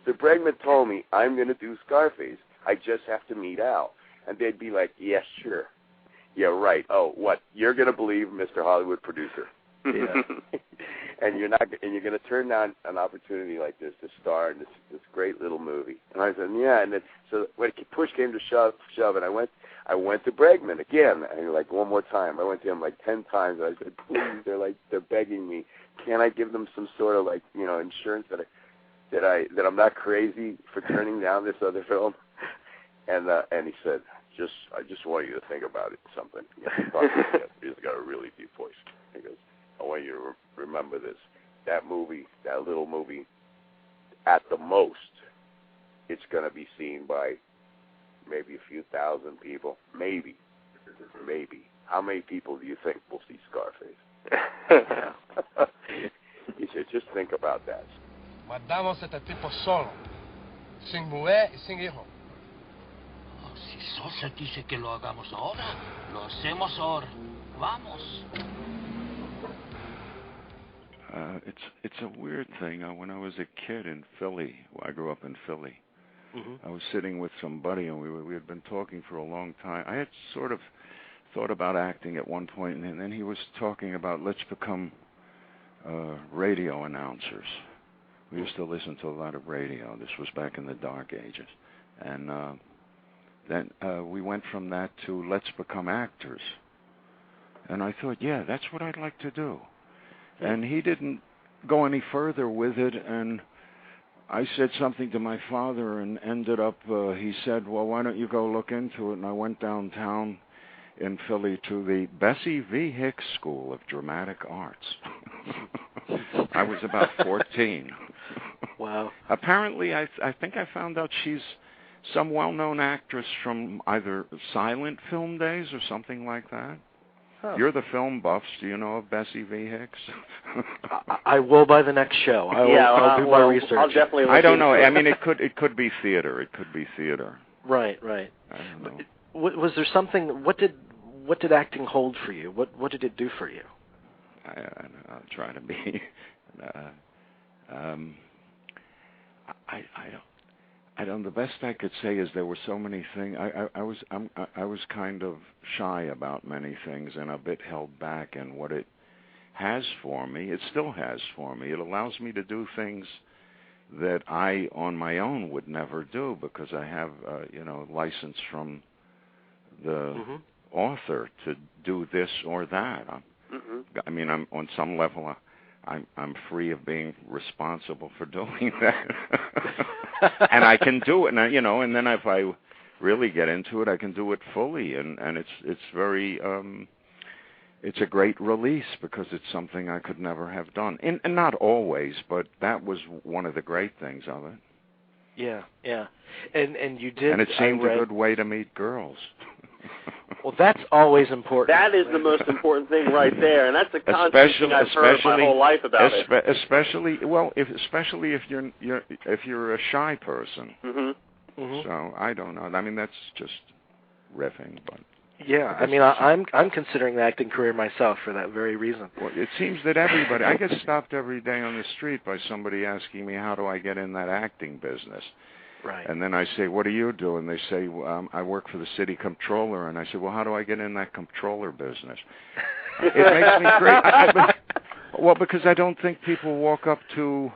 Mr. Bregman told me I'm going to do Scarface. I just have to meet Al. And they'd be like, "Yeah, sure. Yeah, right. Oh, what? You're going to believe Mr. Hollywood producer." Yeah. And you're going to turn down an opportunity like this to star in this great little movie. And I said, "Yeah." And then so when push came to shove, and I went to Bregman again, and like one more time. I went to him like 10 times. I said, "Please," they're begging me. Can't I give them some sort of insurance that I'm not crazy for turning down this other film? And he said, I just want you to think about it. Something. He's got a really deep voice. He goes, "I want you to remember this. That little movie, at the most, it's going to be seen by maybe a few thousand people. Maybe. How many people do you think will see Scarface?" He said, "Just think about that." Guardamos este tipo solo, sin mujer y sin hijo. Si Sosa dice que lo hagamos ahora, lo hacemos ahora. Vamos. It's a weird thing. When I was a kid in Philly, I grew up in Philly. I was sitting with somebody, and we had been talking for a long time. I had sort of thought about acting at one point, and then he was talking about, let's become radio announcers. We used to listen to a lot of radio. This was back in the dark ages. And then we went from that to let's become actors. And I thought, yeah, that's what I'd like to do. And he didn't go any further with it, and I said something to my father, and ended up, he said, "Well, why don't you go look into it?" And I went downtown in Philly to the Bessie V. Hicks School of Dramatic Arts. I was about 14. Wow. Apparently, I think I found out she's some well-known actress from either silent film days or something like that. Huh. You're the film buffs. Do you know of Bessie V. Hicks? I will by the next show. I'll do my research. I'll definitely. I don't know. I mean, it could be theater. It could be theater. Right. I don't know. Was there something? What did acting hold for you? What did it do for you? I'll try to be. I don't. The best I could say is there were so many things. I was kind of shy about many things and a bit held back. And what it has for me, it still has for me. It allows me to do things that I, on my own, would never do because I have, license from the author to do this or that. I mean, I'm on some level. I'm free of being responsible for doing that. And I can do it, and then if I really get into it, I can do it fully, and it's very it's a great release because it's something I could never have done, and not always, but that was one of the great things of it. Yeah, and you did, and it seemed a good way to meet girls. Well, that's always important. That is the most important thing right there, and that's a constant thing I've heard my whole life about it. Especially if you're a shy person. So I don't know. I mean, that's just riffing, but yeah. I mean, I'm considering the acting career myself for that very reason. Well, it seems that everybody. I get stopped every day on the street by somebody asking me, "How do I get in that acting business?" Right. And then I say, "What do you do?" And they say, "I work for the city comptroller." And I say, "Well, how do I get in that comptroller business?" It makes me great. Well, because I don't think people walk up to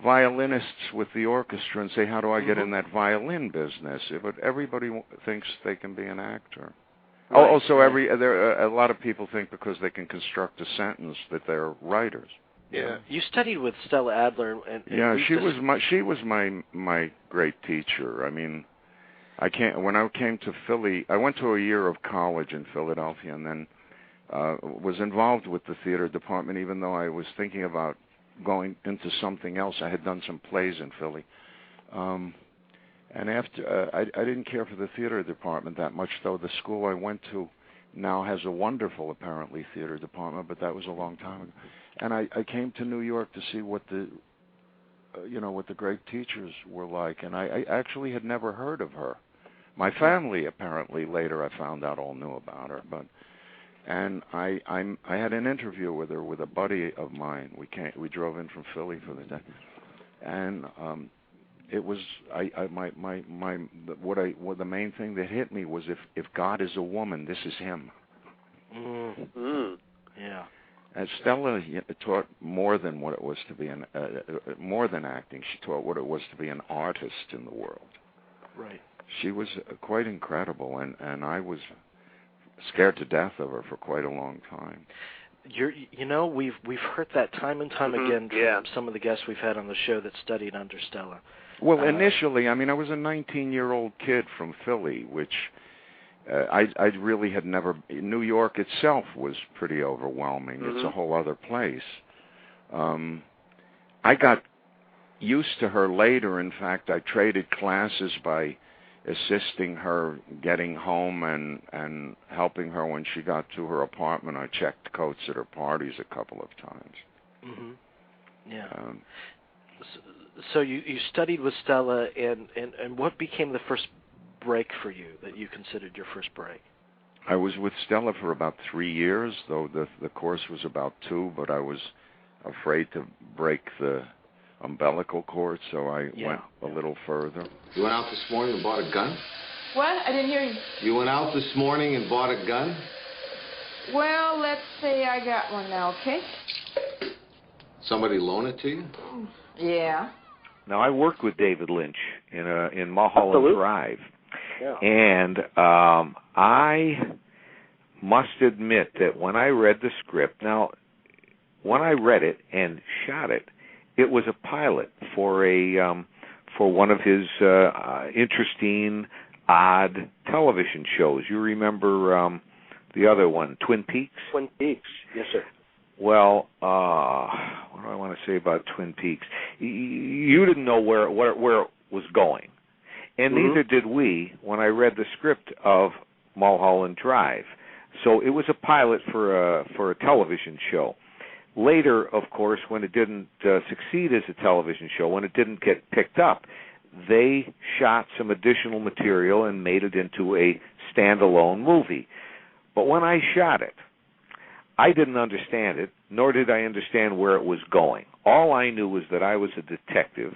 violinists with the orchestra and say, "How do I get in that violin business?" But everybody thinks they can be an actor. Right. Also, a lot of people think because they can construct a sentence that they're writers. Yeah, you studied with Stella Adler, and she was my great teacher. I mean, when I came to Philly, I went to a year of college in Philadelphia, and then was involved with the theater department, even though I was thinking about going into something else. I had done some plays in Philly. And after I didn't care for the theater department that much, though the school I went to now has a wonderful, apparently, theater department, but that was a long time ago. And I came to New York to see what the what the great teachers were like, and I actually had never heard of her. My family, apparently, later I found out all knew about her, and I had an interview with her with a buddy of mine. We drove in from Philly for the day, and it was the main thing that hit me was if God is a woman, this is him. Yeah. And Stella taught more than what it was to be more than acting. She taught what it was to be an artist in the world. Right. She was quite incredible, and I was scared to death of her for quite a long time. We've heard that time and time again from some of the guests we've had on the show that studied under Stella. Well, initially, I was a 19-year-old kid from Philly, which I really had never. New York itself was pretty overwhelming. It's a whole other place. I got used to her later. In fact, I traded classes by assisting her getting home and helping her when she got to her apartment. I checked coats at her parties a couple of times. Yeah. So you studied with Stella, and what became the first break for you that you considered your first break? I was with Stella for about 3 years, though the course was about 2, but I was afraid to break the umbilical cord, so I went a little further. You went out this morning and bought a gun? What? I didn't hear you. You went out this morning and bought a gun? Well, let's say I got one now, okay? Somebody loan it to you? Yeah. Now, I worked with David Lynch in Mulholland Drive, and I must admit that when I read the script, when I read it and shot it, it was a pilot for one of his interesting, odd television shows. You remember the other one, Twin Peaks? Twin Peaks, yes, sir. Well, what do I want to say about Twin Peaks? You didn't know where it was going, and neither did we when I read the script of Mulholland Drive. So it was a pilot for a television show. Later, of course, when it didn't succeed as a television show, when it didn't get picked up, they shot some additional material and made it into a standalone movie. But when I shot it, I didn't understand it, nor did I understand where it was going. All I knew was that I was a detective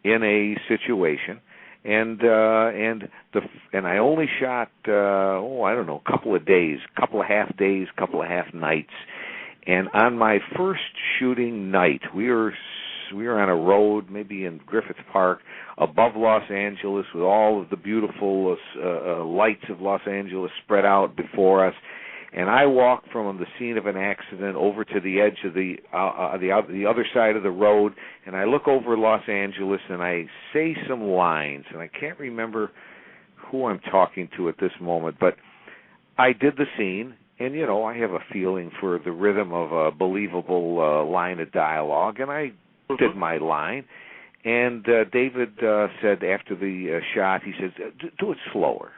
in a situation, and I only shot a couple of days, couple of half days, couple of half nights. And on my first shooting night, we were on a road, maybe in Griffith Park, above Los Angeles, with all of the beautiful lights of Los Angeles spread out before us. And I walk from the scene of an accident over to the edge of the other side of the road, and I look over Los Angeles, and I say some lines, and I can't remember who I'm talking to at this moment, but I did the scene, and, I have a feeling for the rhythm of a believable line of dialogue, and I did my line, and David said after the shot, he said, do it slower.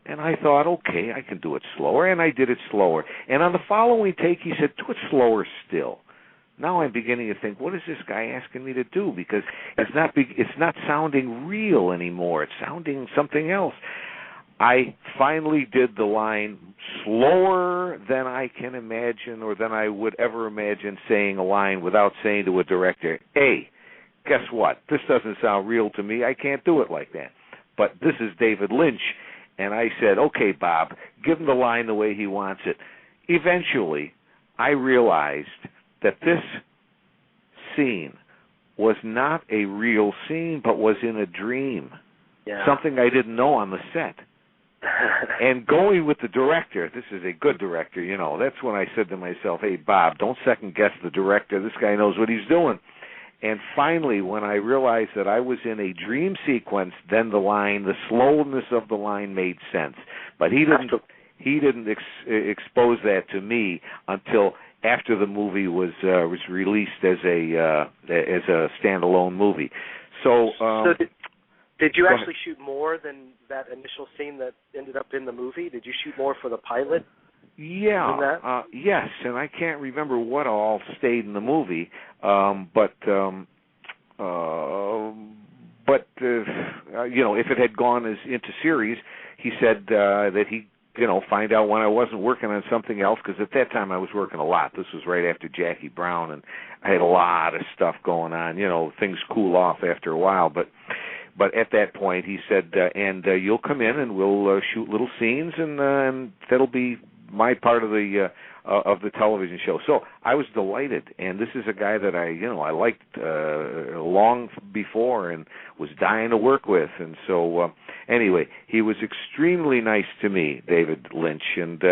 And I thought, okay, I can do it slower, and I did it slower. And on the following take, he said, do it slower still. Now I'm beginning to think, what is this guy asking me to do? Because it's not sounding real anymore. It's sounding something else. I finally did the line slower than I can imagine, or than I would ever imagine saying a line without saying to a director, hey, guess what? This doesn't sound real to me. I can't do it like that. But this is David Lynch. And I said, okay, Bob, give him the line the way he wants it. Eventually, I realized that this scene was not a real scene, but was in a dream. Yeah. Something I didn't know on the set. And going with the director, this is a good director, that's when I said to myself, hey, Bob, don't second-guess the director. This guy knows what he's doing. And finally, when I realized that I was in a dream sequence, then the slowness of the line made sense. But he he didn't expose that to me until after the movie was released as a standalone movie. So did you actually shoot more than that initial scene that ended up in the movie? Did you shoot more for the pilot? Yeah, yes, and I can't remember what all stayed in the movie, but if it had gone into series, he said that he find out when I wasn't working on something else, because at that time I was working a lot. This was right after Jackie Brown, and I had a lot of stuff going on. Things cool off after a while, but at that point he said, and you'll come in and we'll shoot little scenes, and that'll be my part of the television show. So I was delighted, and this is a guy that I liked long before and was dying to work with, and so anyway, he was extremely nice to me, David Lynch, and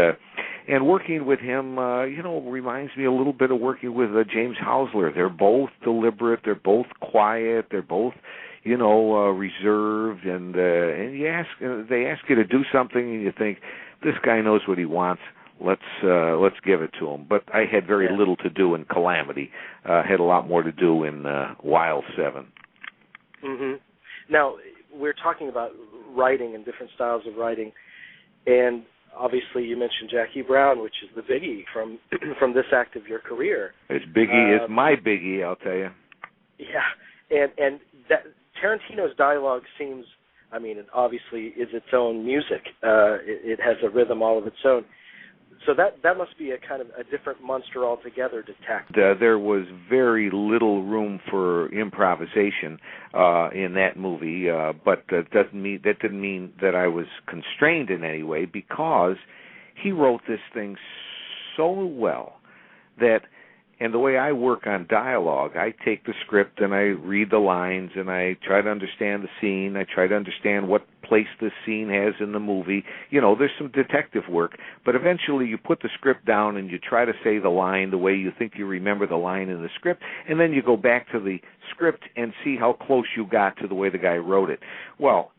working with him, reminds me a little bit of working with James Houseler. They're both deliberate, they're both quiet, they're both reserved, and they ask you to do something, and you think, this guy knows what he wants. Let's give it to him. But I had very little to do in Calamity. Had a lot more to do in Wild 7. Mm-hmm. Now, we're talking about writing and different styles of writing, and obviously you mentioned Jackie Brown, which is the biggie from this act of your career. It's biggie. It's my biggie, I'll tell you. Yeah, and that Tarantino's dialogue seems, it obviously is its own music. It has a rhythm all of its own. So that must be a kind of a different monster altogether to tackle. There was very little room for improvisation in that movie, but that didn't mean that I was constrained in any way, because he wrote this thing so well that. And the way I work on dialogue, I take the script and I read the lines and I try to understand the scene. I try to understand what place this scene has in the movie. There's some detective work, but eventually you put the script down and you try to say the line the way you think you remember the line in the script, and then you go back to the script and see how close you got to the way the guy wrote it. Well,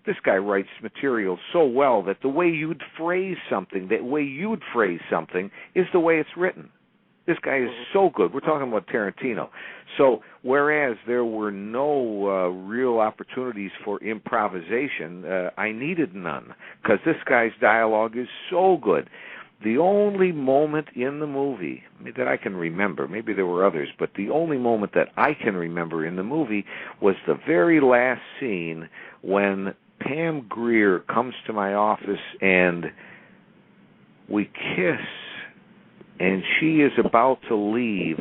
this guy writes material so well that the way you'd phrase something is the way it's written. This guy is so good. We're talking about Tarantino. So whereas there were no real opportunities for improvisation, I needed none, because this guy's dialogue is so good. The only moment in the movie that I can remember, maybe there were others, but the only moment that I can remember in the movie was the very last scene when Pam Grier comes to my office and we kiss. And she is about to leave,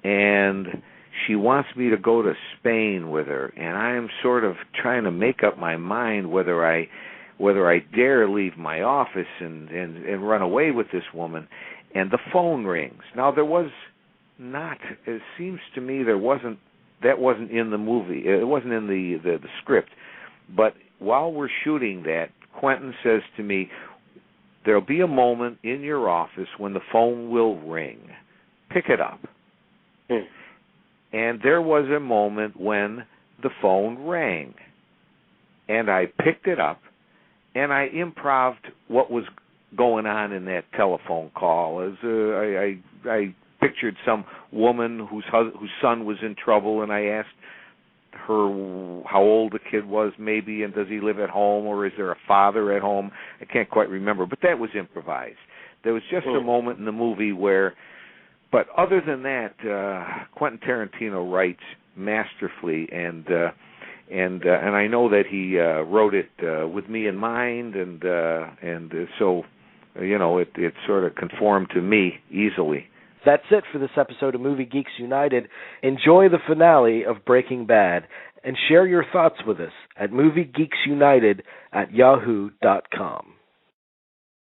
and she wants me to go to Spain with her, and I am sort of trying to make up my mind whether I dare leave my office and run away with this woman. And the phone rings. Now it seems to me that wasn't in the movie. It wasn't in the script. But while we're shooting that, Quentin says to me, there'll be a moment in your office when the phone will ring. Pick it up. And there was a moment when the phone rang. And I picked it up, and I improv'd what was going on in that telephone call. As I pictured some woman whose son was in trouble, and I asked her how old the kid was, maybe, and does he live at home, or is there a father at home? I can't quite remember, but that was improvised. There was just a moment in the movie where, but other than that, Quentin Tarantino writes masterfully, and I know that he wrote it with me in mind, and so it sort of conformed to me easily. That's it for this episode of Movie Geeks United. Enjoy the finale of Breaking Bad and share your thoughts with us at moviegeeksunited@yahoo.com.